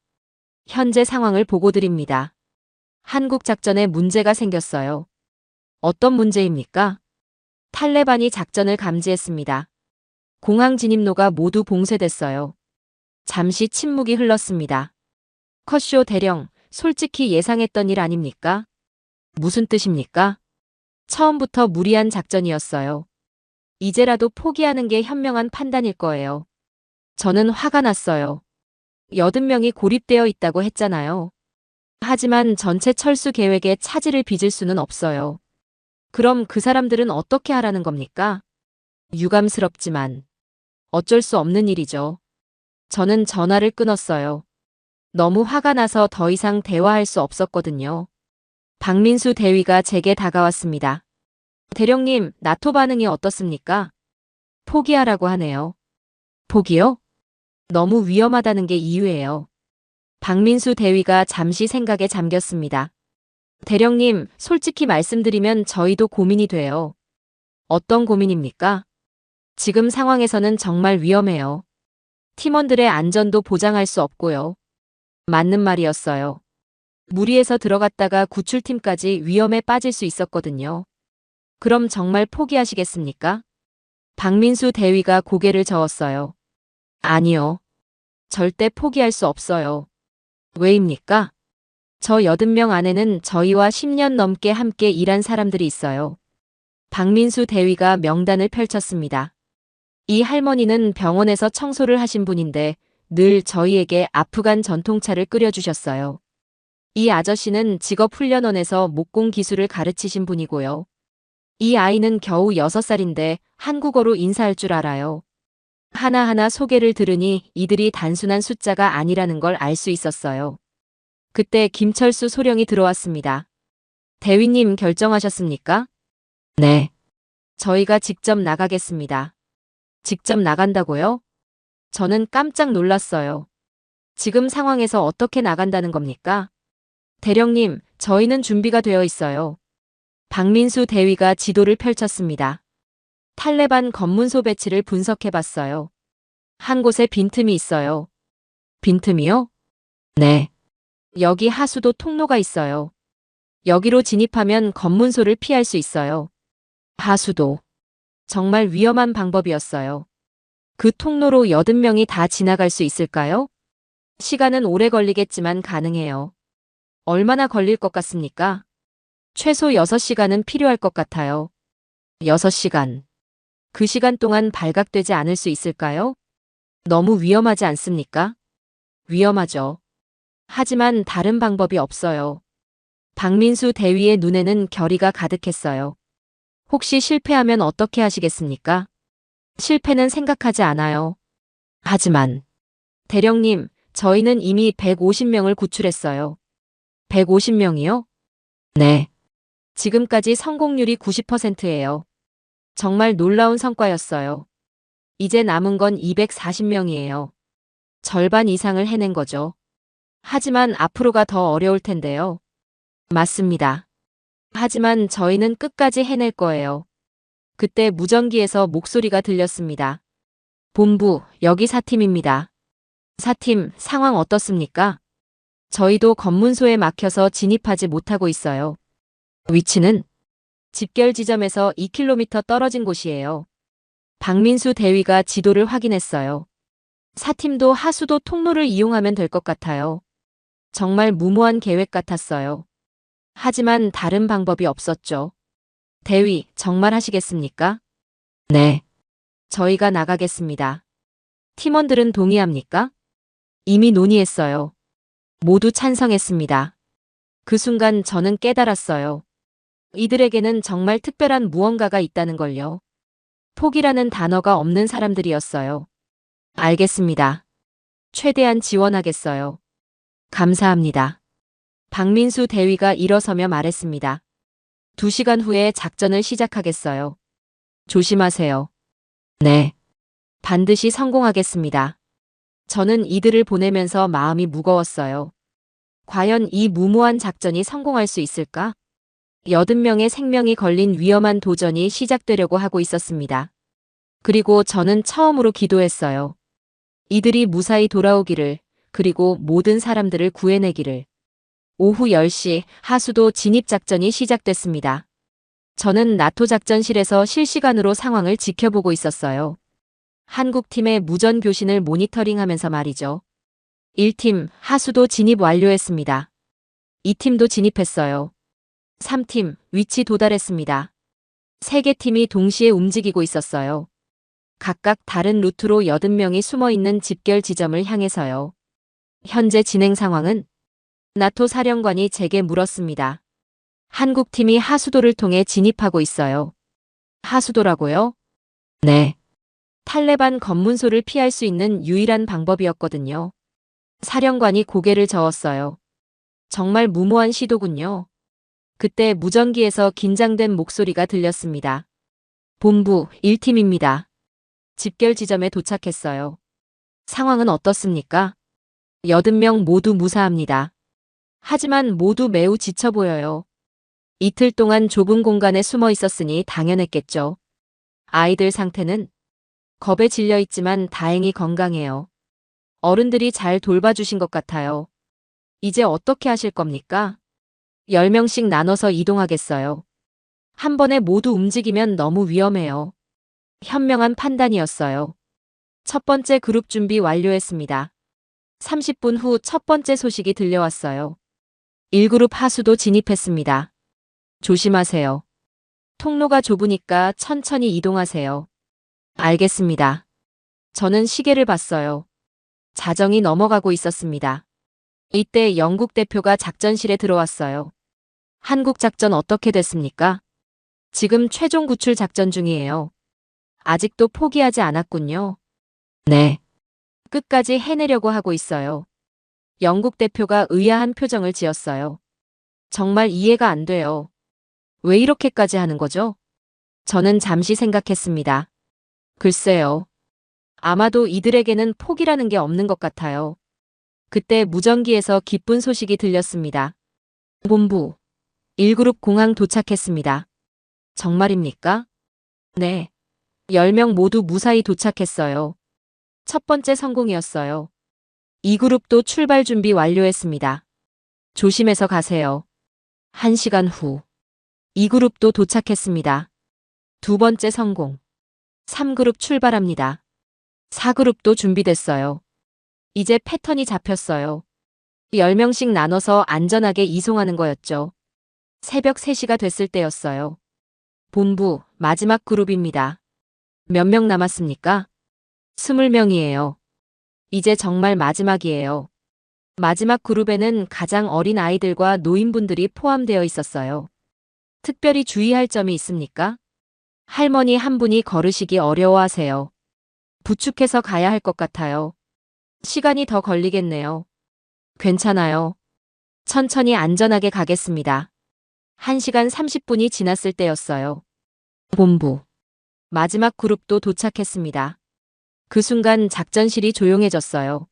현재 상황을 보고드립니다. 한국 작전에 문제가 생겼어요. 어떤 문제입니까? 탈레반이 작전을 감지했습니다. 공항 진입로가 모두 봉쇄됐어요. 잠시 침묵이 흘렀습니다. 컷쇼 대령, 솔직히 예상했던 일 아닙니까? 무슨 뜻입니까? 처음부터 무리한 작전이었어요. 이제라도 포기하는 게 현명한 판단일 거예요. 저는 화가 났어요. 80명이 고립되어 있다고 했잖아요. 하지만 전체 철수 계획에 차질을 빚을 수는 없어요. 그럼 그 사람들은 어떻게 하라는 겁니까? 유감스럽지만 어쩔 수 없는 일이죠. 저는 전화를 끊었어요. 너무 화가 나서 더 이상 대화할 수 없었거든요. 박민수 대위가 제게 다가왔습니다. 대령님, 나토 반응이 어떻습니까? 포기하라고 하네요. 포기요? 너무 위험하다는 게 이유예요. 박민수 대위가 잠시 생각에 잠겼습니다. 대령님, 솔직히 말씀드리면 저희도 고민이 돼요. 어떤 고민입니까? 지금 상황에서는 정말 위험해요. 팀원들의 안전도 보장할 수 없고요. 맞는 말이었어요. 무리해서 들어갔다가 구출팀까지 위험에 빠질 수 있었거든요. 그럼 정말 포기하시겠습니까? 박민수 대위가 고개를 저었어요. 아니요. 절대 포기할 수 없어요. 왜입니까? 저 80명 안에는 저희와 10년 넘게 함께 일한 사람들이 있어요. 박민수 대위가 명단을 펼쳤습니다. 이 할머니는 병원에서 청소를 하신 분인데 늘 저희에게 아프간 전통차를 끓여주셨어요. 이 아저씨는 직업훈련원에서 목공 기술을 가르치신 분이고요. 이 아이는 겨우 6살인데 한국어로 인사할 줄 알아요. 하나하나 소개를 들으니 이들이 단순한 숫자가 아니라는 걸 알 수 있었어요. 그때 김철수 소령이 들어왔습니다. 대위님 결정하셨습니까? 네. 저희가 직접 나가겠습니다. 직접 나간다고요? 저는 깜짝 놀랐어요. 지금 상황에서 어떻게 나간다는 겁니까? 대령님, 저희는 준비가 되어 있어요. 박민수 대위가 지도를 펼쳤습니다. 탈레반 검문소 배치를 분석해봤어요. 한 곳에 빈틈이 있어요. 빈틈이요? 네. 여기 하수도 통로가 있어요. 여기로 진입하면 검문소를 피할 수 있어요. 하수도. 정말 위험한 방법이었어요. 그 통로로 80명이 다 지나갈 수 있을까요? 시간은 오래 걸리겠지만 가능해요. 얼마나 걸릴 것 같습니까? 최소 6시간은 필요할 것 같아요. 6시간. 그 시간 동안 발각되지 않을 수 있을까요? 너무 위험하지 않습니까? 위험하죠. 하지만 다른 방법이 없어요. 박민수 대위의 눈에는 결의가 가득했어요. 혹시 실패하면 어떻게 하시겠습니까? 실패는 생각하지 않아요. 하지만 대령님, 저희는 이미 150명을 구출했어요. 150명이요? 네. 지금까지 성공률이 90%예요. 정말 놀라운 성과였어요. 이제 남은 건 240명이에요. 절반 이상을 해낸 거죠. 하지만 앞으로가 더 어려울 텐데요. 맞습니다. 하지만 저희는 끝까지 해낼 거예요. 그때 무전기에서 목소리가 들렸습니다. 본부, 여기 4팀입니다. 4팀, 상황 어떻습니까? 저희도 검문소에 막혀서 진입하지 못하고 있어요. 위치는 집결 지점에서 2km 떨어진 곳이에요. 박민수 대위가 지도를 확인했어요. 4팀도 하수도 통로를 이용하면 될 것 같아요. 정말 무모한 계획 같았어요. 하지만 다른 방법이 없었죠. 대위, 정말 하시겠습니까? 네. 저희가 나가겠습니다. 팀원들은 동의합니까? 이미 논의했어요. 모두 찬성했습니다. 그 순간 저는 깨달았어요. 이들에게는 정말 특별한 무언가가 있다는 걸요. 포기라는 단어가 없는 사람들이었어요. 알겠습니다. 최대한 지원하겠어요. 감사합니다. 박민수 대위가 일어서며 말했습니다. 2시간 후에 작전을 시작하겠어요. 조심하세요. 네. 반드시 성공하겠습니다. 저는 이들을 보내면서 마음이 무거웠어요. 과연 이 무모한 작전이 성공할 수 있을까? 80명의 생명이 걸린 위험한 도전이 시작되려고 하고 있었습니다. 그리고 저는 처음으로 기도했어요. 이들이 무사히 돌아오기를, 그리고 모든 사람들을 구해내기를. 오후 10시 하수도 진입작전이 시작됐습니다. 저는 나토 작전실에서 실시간으로 상황을 지켜보고 있었어요. 한국팀의 무전 교신을 모니터링하면서 말이죠. 1팀 하수도 진입 완료했습니다. 2팀도 진입했어요. 3팀 위치 도달했습니다. 3개 팀이 동시에 움직이고 있었어요. 각각 다른 루트로 80명이 숨어있는 집결 지점을 향해서요. 현재 진행 상황은? 나토 사령관이 제게 물었습니다. 한국팀이 하수도를 통해 진입하고 있어요. 하수도라고요? 네. 탈레반 검문소를 피할 수 있는 유일한 방법이었거든요. 사령관이 고개를 저었어요. 정말 무모한 시도군요. 그때 무전기에서 긴장된 목소리가 들렸습니다. 본부 1팀입니다. 집결 지점에 도착했어요. 상황은 어떻습니까? 80명 모두 무사합니다. 하지만 모두 매우 지쳐 보여요. 이틀 동안 좁은 공간에 숨어 있었으니 당연했겠죠. 아이들 상태는? 겁에 질려 있지만 다행히 건강해요. 어른들이 잘 돌봐주신 것 같아요. 이제 어떻게 하실 겁니까? 10명씩 나눠서 이동하겠어요. 한 번에 모두 움직이면 너무 위험해요. 현명한 판단이었어요. 첫 번째 그룹 준비 완료했습니다. 30분 후 첫 번째 소식이 들려왔어요. 1그룹 하수도 진입했습니다. 조심하세요. 통로가 좁으니까 천천히 이동하세요. 알겠습니다. 저는 시계를 봤어요. 자정이 넘어가고 있었습니다. 이때 영국 대표가 작전실에 들어왔어요. 한국 작전 어떻게 됐습니까? 지금 최종 구출 작전 중이에요. 아직도 포기하지 않았군요. 네. 끝까지 해내려고 하고 있어요. 영국 대표가 의아한 표정을 지었어요. 정말 이해가 안 돼요. 왜 이렇게까지 하는 거죠? 저는 잠시 생각했습니다. 글쎄요. 아마도 이들에게는 포기라는 게 없는 것 같아요. 그때 무전기에서 기쁜 소식이 들렸습니다. 본부 1그룹 공항 도착했습니다. 정말입니까? 네. 10명 모두 무사히 도착했어요. 첫 번째 성공이었어요. 2그룹도 출발 준비 완료했습니다. 조심해서 가세요. 1시간 후 2그룹도 도착했습니다. 두 번째 성공. 3그룹 출발합니다. 4그룹도 준비됐어요. 이제 패턴이 잡혔어요. 10명씩 나눠서 안전하게 이송하는 거였죠. 새벽 3시가 됐을 때였어요. 본부 마지막 그룹입니다. 몇 명 남았습니까? 20명이에요. 이제 정말 마지막이에요. 마지막 그룹에는 가장 어린 아이들과 노인분들이 포함되어 있었어요. 특별히 주의할 점이 있습니까? 할머니 한 분이 걸으시기 어려워하세요. 부축해서 가야 할 것 같아요. 시간이 더 걸리겠네요. 괜찮아요. 천천히 안전하게 가겠습니다. 1시간 30분이 지났을 때였어요. 본부. 마지막 그룹도 도착했습니다. 그 순간 작전실이 조용해졌어요.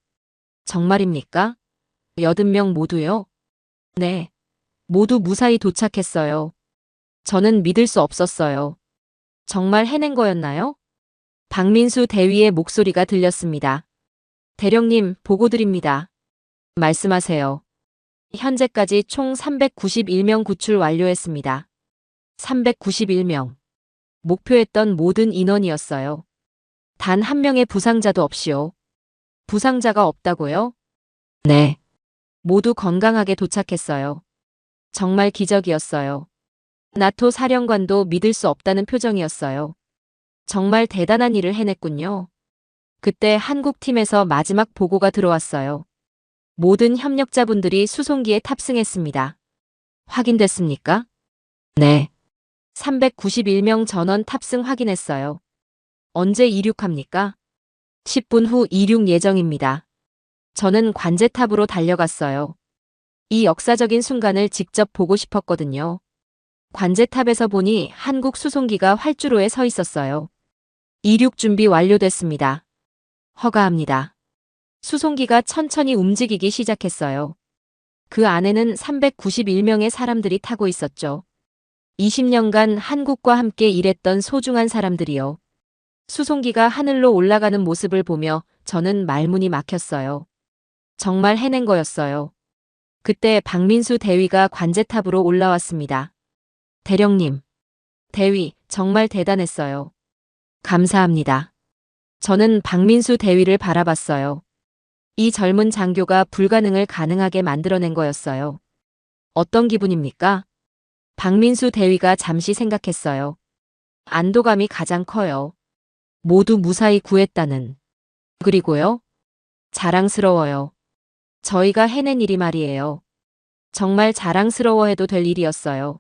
정말입니까? 80명 모두요? 네. 모두 무사히 도착했어요. 저는 믿을 수 없었어요. 정말 해낸 거였나요? 박민수 대위의 목소리가 들렸습니다. 대령님, 보고 드립니다. 말씀하세요. 현재까지 총 391명 구출 완료했습니다. 391명. 목표했던 모든 인원이었어요. 단 한 명의 부상자도 없이요. 부상자가 없다고요? 네. 모두 건강하게 도착했어요. 정말 기적이었어요. 나토 사령관도 믿을 수 없다는 표정이었어요. 정말 대단한 일을 해냈군요. 그때 한국 팀에서 마지막 보고가 들어왔어요. 모든 협력자분들이 수송기에 탑승했습니다. 확인됐습니까? 네. 391명 전원 탑승 확인했어요. 언제 이륙합니까? 10분 후 이륙 예정입니다. 저는 관제탑으로 달려갔어요. 이 역사적인 순간을 직접 보고 싶었거든요. 관제탑에서 보니 한국 수송기가 활주로에 서 있었어요. 이륙 준비 완료됐습니다. 허가합니다. 수송기가 천천히 움직이기 시작했어요. 그 안에는 391명의 사람들이 타고 있었죠. 20년간 한국과 함께 일했던 소중한 사람들이요. 수송기가 하늘로 올라가는 모습을 보며 저는 말문이 막혔어요. 정말 해낸 거였어요. 그때 박민수 대위가 관제탑으로 올라왔습니다. 대령님. 대위, 정말 대단했어요. 감사합니다. 저는 박민수 대위를 바라봤어요. 이 젊은 장교가 불가능을 가능하게 만들어낸 거였어요. 어떤 기분입니까? 박민수 대위가 잠시 생각했어요. 안도감이 가장 커요. 모두 무사히 구했다는. 그리고요? 자랑스러워요. 저희가 해낸 일이 말이에요. 정말 자랑스러워해도 될 일이었어요.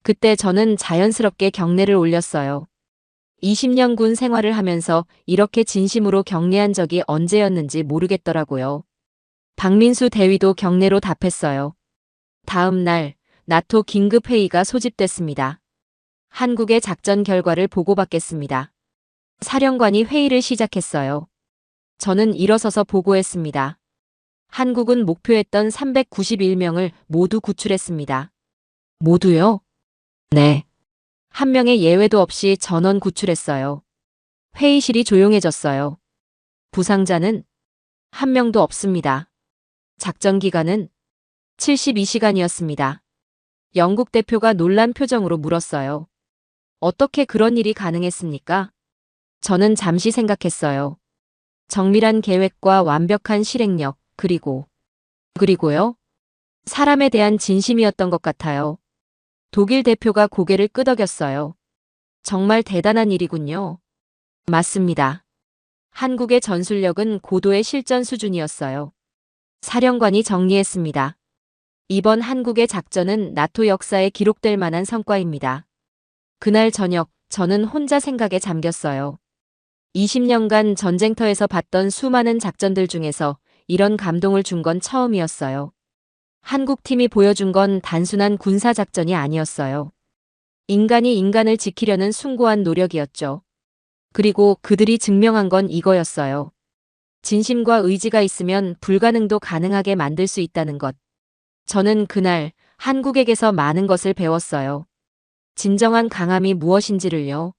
그때 저는 자연스럽게 경례를 올렸어요. 20년 군 생활을 하면서 이렇게 진심으로 경례한 적이 언제였는지 모르겠더라고요. 박민수 대위도 경례로 답했어요. 다음 날 나토 긴급회의가 소집됐습니다. 한국의 작전 결과를 보고받겠습니다. 사령관이 회의를 시작했어요. 저는 일어서서 보고했습니다. 한국은 목표했던 391명을 모두 구출했습니다. 모두요? 네. 한 명의 예외도 없이 전원 구출했어요. 회의실이 조용해졌어요. 부상자는 한 명도 없습니다. 작전 기간은 72시간이었습니다. 영국 대표가 놀란 표정으로 물었어요. 어떻게 그런 일이 가능했습니까? 저는 잠시 생각했어요. 정밀한 계획과 완벽한 실행력, 그리고요? 사람에 대한 진심이었던 것 같아요. 독일 대표가 고개를 끄덕였어요. 정말 대단한 일이군요. 맞습니다. 한국의 전술력은 고도의 실전 수준이었어요. 사령관이 정리했습니다. 이번 한국의 작전은 나토 역사에 기록될 만한 성과입니다. 그날 저녁, 저는 혼자 생각에 잠겼어요. 20년간 전쟁터에서 봤던 수많은 작전들 중에서 이런 감동을 준 건 처음이었어요. 한국 팀이 보여준 건 단순한 군사작전이 아니었어요. 인간이 인간을 지키려는 숭고한 노력이었죠. 그리고 그들이 증명한 건 이거였어요. 진심과 의지가 있으면 불가능도 가능하게 만들 수 있다는 것. 저는 그날 한국에게서 많은 것을 배웠어요. 진정한 강함이 무엇인지를요.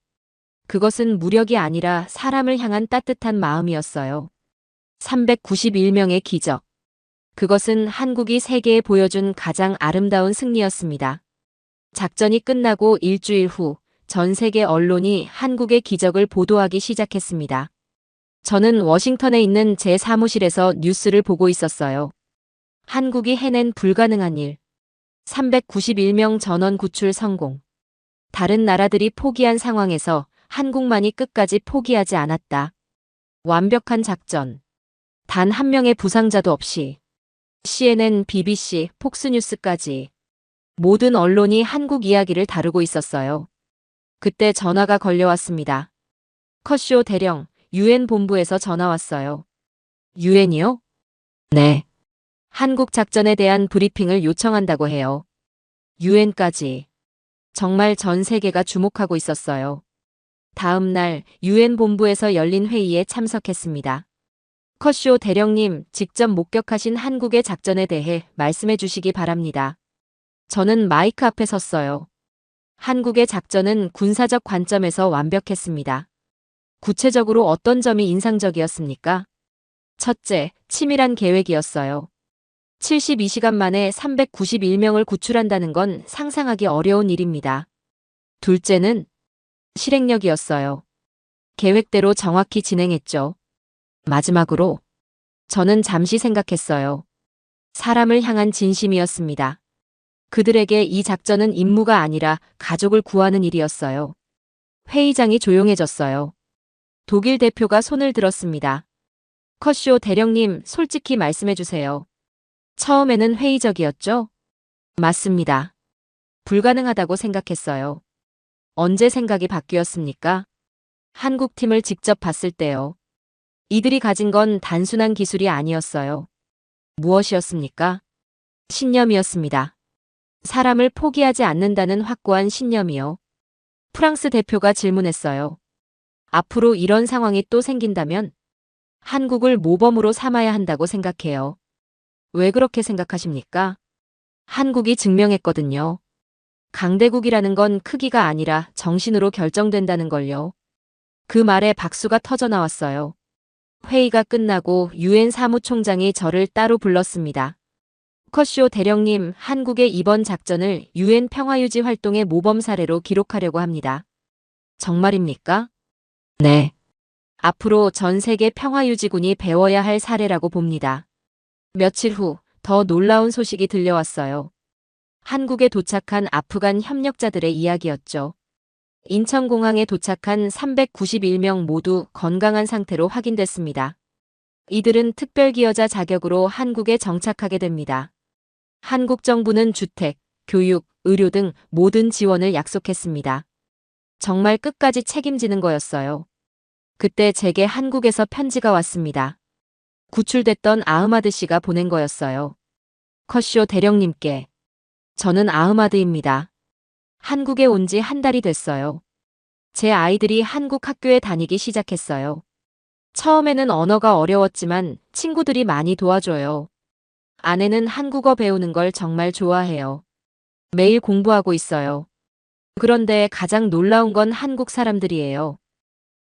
그것은 무력이 아니라 사람을 향한 따뜻한 마음이었어요. 391명의 기적. 그것은 한국이 세계에 보여준 가장 아름다운 승리였습니다. 작전이 끝나고 일주일 후 전 세계 언론이 한국의 기적을 보도하기 시작했습니다. 저는 워싱턴에 있는 제 사무실에서 뉴스를 보고 있었어요. 한국이 해낸 불가능한 일. 391명 전원 구출 성공. 다른 나라들이 포기한 상황에서 한국만이 끝까지 포기하지 않았다. 완벽한 작전. 단 한 명의 부상자도 없이. CNN, BBC, 폭스뉴스까지. 모든 언론이 한국 이야기를 다루고 있었어요. 그때 전화가 걸려왔습니다. 커쇼 대령, UN 본부에서 전화 왔어요. UN이요? 네. 한국 작전에 대한 브리핑을 요청한다고 해요. UN까지. 정말 전 세계가 주목하고 있었어요. 다음 날 UN 본부에서 열린 회의에 참석했습니다. 커쇼 대령님, 직접 목격하신 한국의 작전에 대해 말씀해 주시기 바랍니다. 저는 마이크 앞에 섰어요. 한국의 작전은 군사적 관점에서 완벽했습니다. 구체적으로 어떤 점이 인상적이었습니까? 첫째, 치밀한 계획이었어요. 72시간 만에 391명을 구출한다는 건 상상하기 어려운 일입니다. 둘째는 실행력이었어요. 계획대로 정확히 진행했죠. 마지막으로 저는 잠시 생각했어요. 사람을 향한 진심이었습니다. 그들에게 이 작전은 임무가 아니라 가족을 구하는 일이었어요. 회의장이 조용해졌어요. 독일 대표가 손을 들었습니다. 커쇼 대령님, 솔직히 말씀해 주세요. 처음에는 회의적이었죠? 맞습니다. 불가능하다고 생각했어요. 언제 생각이 바뀌었습니까? 한국 팀을 직접 봤을 때요. 이들이 가진 건 단순한 기술이 아니었어요. 무엇이었습니까? 신념이었습니다. 사람을 포기하지 않는다는 확고한 신념이요. 프랑스 대표가 질문했어요. 앞으로 이런 상황이 또 생긴다면 한국을 모범으로 삼아야 한다고 생각해요. 왜 그렇게 생각하십니까? 한국이 증명했거든요. 강대국이라는 건 크기가 아니라 정신으로 결정된다는 걸요. 그 말에 박수가 터져 나왔어요. 회의가 끝나고 UN 사무총장이 저를 따로 불렀습니다. 커쇼 대령님, 한국의 이번 작전을 UN 평화유지 활동의 모범 사례로 기록하려고 합니다. 정말입니까? 네. 앞으로 전 세계 평화유지군이 배워야 할 사례라고 봅니다. 며칠 후 더 놀라운 소식이 들려왔어요. 한국에 도착한 아프간 협력자들의 이야기였죠. 인천공항에 도착한 391명 모두 건강한 상태로 확인됐습니다. 이들은 특별기여자 자격으로 한국에 정착하게 됩니다. 한국 정부는 주택, 교육, 의료 등 모든 지원을 약속했습니다. 정말 끝까지 책임지는 거였어요. 그때 제게 한국에서 편지가 왔습니다. 구출됐던 아흐마드 씨가 보낸 거였어요. 컷쇼 대령님께. 저는 아흐마드입니다. 한국에 온 지 한 달이 됐어요. 제 아이들이 한국 학교에 다니기 시작했어요. 처음에는 언어가 어려웠지만 친구들이 많이 도와줘요. 아내는 한국어 배우는 걸 정말 좋아해요. 매일 공부하고 있어요. 그런데 가장 놀라운 건 한국 사람들이에요.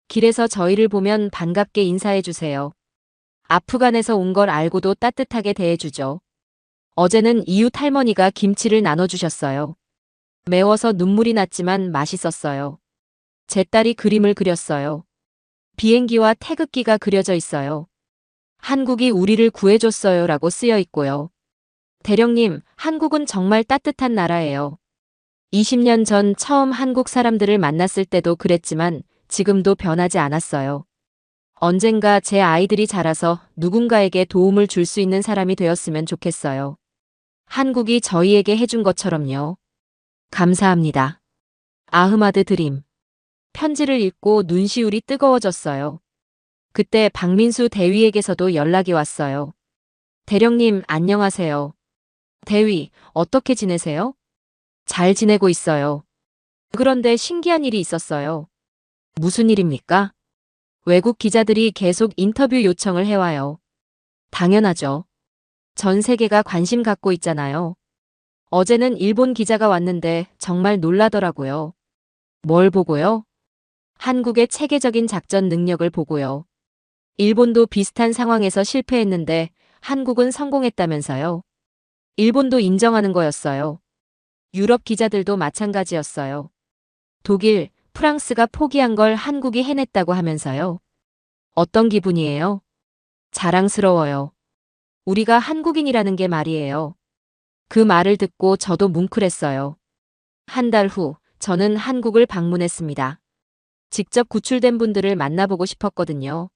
길에서 저희를 보면 반갑게 인사해 주세요. 아프간에서 온 걸 알고도 따뜻하게 대해주죠. 어제는 이웃 할머니가 김치를 나눠주셨어요. 매워서 눈물이 났지만 맛있었어요. 제 딸이 그림을 그렸어요. 비행기와 태극기가 그려져 있어요. 한국이 우리를 구해줬어요 라고 쓰여 있고요. 대령님, 한국은 정말 따뜻한 나라예요. 20년 전 처음 한국 사람들을 만났을 때도 그랬지만 지금도 변하지 않았어요. 언젠가 제 아이들이 자라서 누군가에게 도움을 줄 수 있는 사람이 되었으면 좋겠어요. 한국이 저희에게 해준 것처럼요. 감사합니다. 아흐마드 드림. 편지를 읽고 눈시울이 뜨거워졌어요. 그때 박민수 대위에게서도 연락이 왔어요. 대령님, 안녕하세요. 대위, 어떻게 지내세요? 잘 지내고 있어요. 그런데 신기한 일이 있었어요. 무슨 일입니까? 외국 기자들이 계속 인터뷰 요청을 해와요. 당연하죠. 전 세계가 관심 갖고 있잖아요. 어제는 일본 기자가 왔는데 정말 놀라더라고요. 뭘 보고요? 한국의 체계적인 작전 능력을 보고요. 일본도 비슷한 상황에서 실패했는데 한국은 성공했다면서요. 일본도 인정하는 거였어요. 유럽 기자들도 마찬가지였어요. 독일, 프랑스가 포기한 걸 한국이 해냈다고 하면서요. 어떤 기분이에요? 자랑스러워요. 우리가 한국인이라는 게 말이에요. 그 말을 듣고 저도 뭉클했어요. 한 달 후, 저는 한국을 방문했습니다. 직접 구출된 분들을 만나보고 싶었거든요.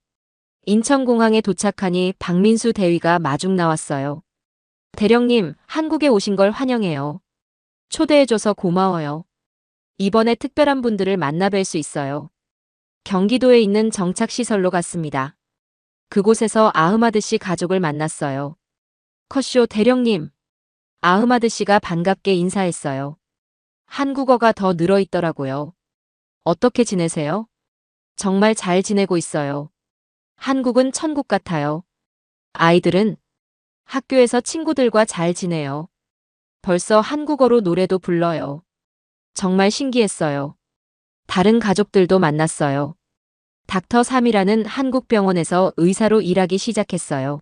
인천공항에 도착하니 박민수 대위가 마중 나왔어요. 대령님, 한국에 오신 걸 환영해요. 초대해줘서 고마워요. 이번에 특별한 분들을 만나뵐 수 있어요. 경기도에 있는 정착시설로 갔습니다. 그곳에서 아흐마드 씨 가족을 만났어요. 컷쇼 대령님. 아흐마드 씨가 반갑게 인사했어요. 한국어가 더 늘어있더라고요. 어떻게 지내세요? 정말 잘 지내고 있어요. 한국은 천국 같아요. 아이들은 학교에서 친구들과 잘 지내요. 벌써 한국어로 노래도 불러요. 정말 신기했어요. 다른 가족들도 만났어요. 닥터 3이라는 한국 병원에서 의사로 일하기 시작했어요.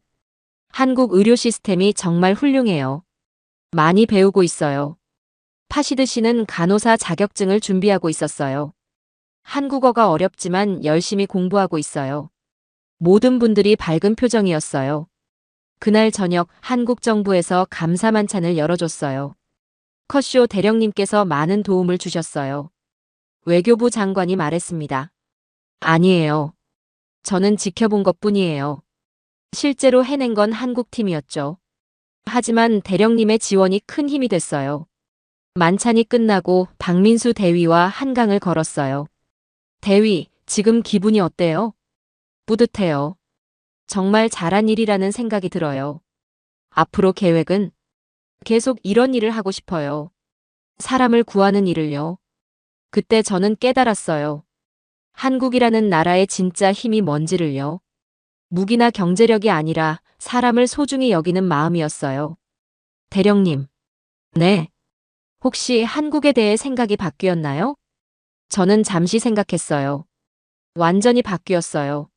한국 의료 시스템이 정말 훌륭해요. 많이 배우고 있어요. 파시드 씨는 간호사 자격증을 준비하고 있었어요. 한국어가 어렵지만 열심히 공부하고 있어요. 모든 분들이 밝은 표정이었어요. 그날 저녁 한국 정부에서 감사 만찬을 열어줬어요. 컷쇼 대령님께서 많은 도움을 주셨어요. 외교부 장관이 말했습니다. 아니에요. 저는 지켜본 것뿐이에요. 실제로 해낸 건 한국 팀이었죠. 하지만 대령님의 지원이 큰 힘이 됐어요. 만찬이 끝나고 박민수 대위와 한강을 걸었어요. 대위, 지금 기분이 어때요? 뿌듯해요. 정말 잘한 일이라는 생각이 들어요. 앞으로 계획은? 계속 이런 일을 하고 싶어요. 사람을 구하는 일을요. 그때 저는 깨달았어요. 한국이라는 나라의 진짜 힘이 뭔지를요. 무기나 경제력이 아니라 사람을 소중히 여기는 마음이었어요. 대령님. 네. 혹시 한국에 대해 생각이 바뀌었나요? 저는 잠시 생각했어요. 완전히 바뀌었어요.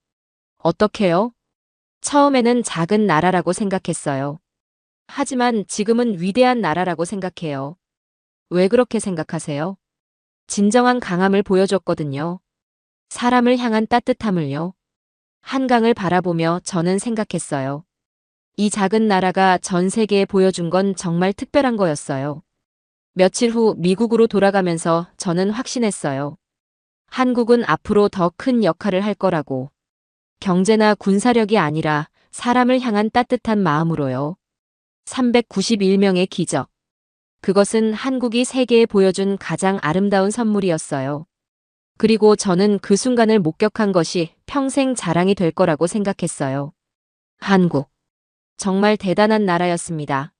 어떻게요? 처음에는 작은 나라라고 생각했어요. 하지만 지금은 위대한 나라라고 생각해요. 왜 그렇게 생각하세요? 진정한 강함을 보여줬거든요. 사람을 향한 따뜻함을요. 한강을 바라보며 저는 생각했어요. 이 작은 나라가 전 세계에 보여준 건 정말 특별한 거였어요. 며칠 후 미국으로 돌아가면서 저는 확신했어요. 한국은 앞으로 더 큰 역할을 할 거라고. 경제나 군사력이 아니라 사람을 향한 따뜻한 마음으로요. 391명의 기적. 그것은 한국이 세계에 보여준 가장 아름다운 선물이었어요. 그리고 저는 그 순간을 목격한 것이 평생 자랑이 될 거라고 생각했어요. 한국. 정말 대단한 나라였습니다.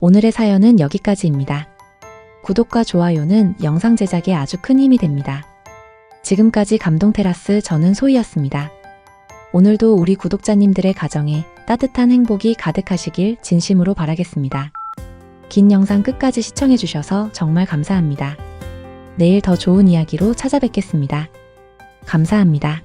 오늘의 사연은 여기까지입니다. 구독과 좋아요는 영상 제작에 아주 큰 힘이 됩니다. 지금까지 감동테라스 저는 소희였습니다. 오늘도 우리 구독자님들의 가정에 따뜻한 행복이 가득하시길 진심으로 바라겠습니다. 긴 영상 끝까지 시청해주셔서 정말 감사합니다. 내일 더 좋은 이야기로 찾아뵙겠습니다. 감사합니다.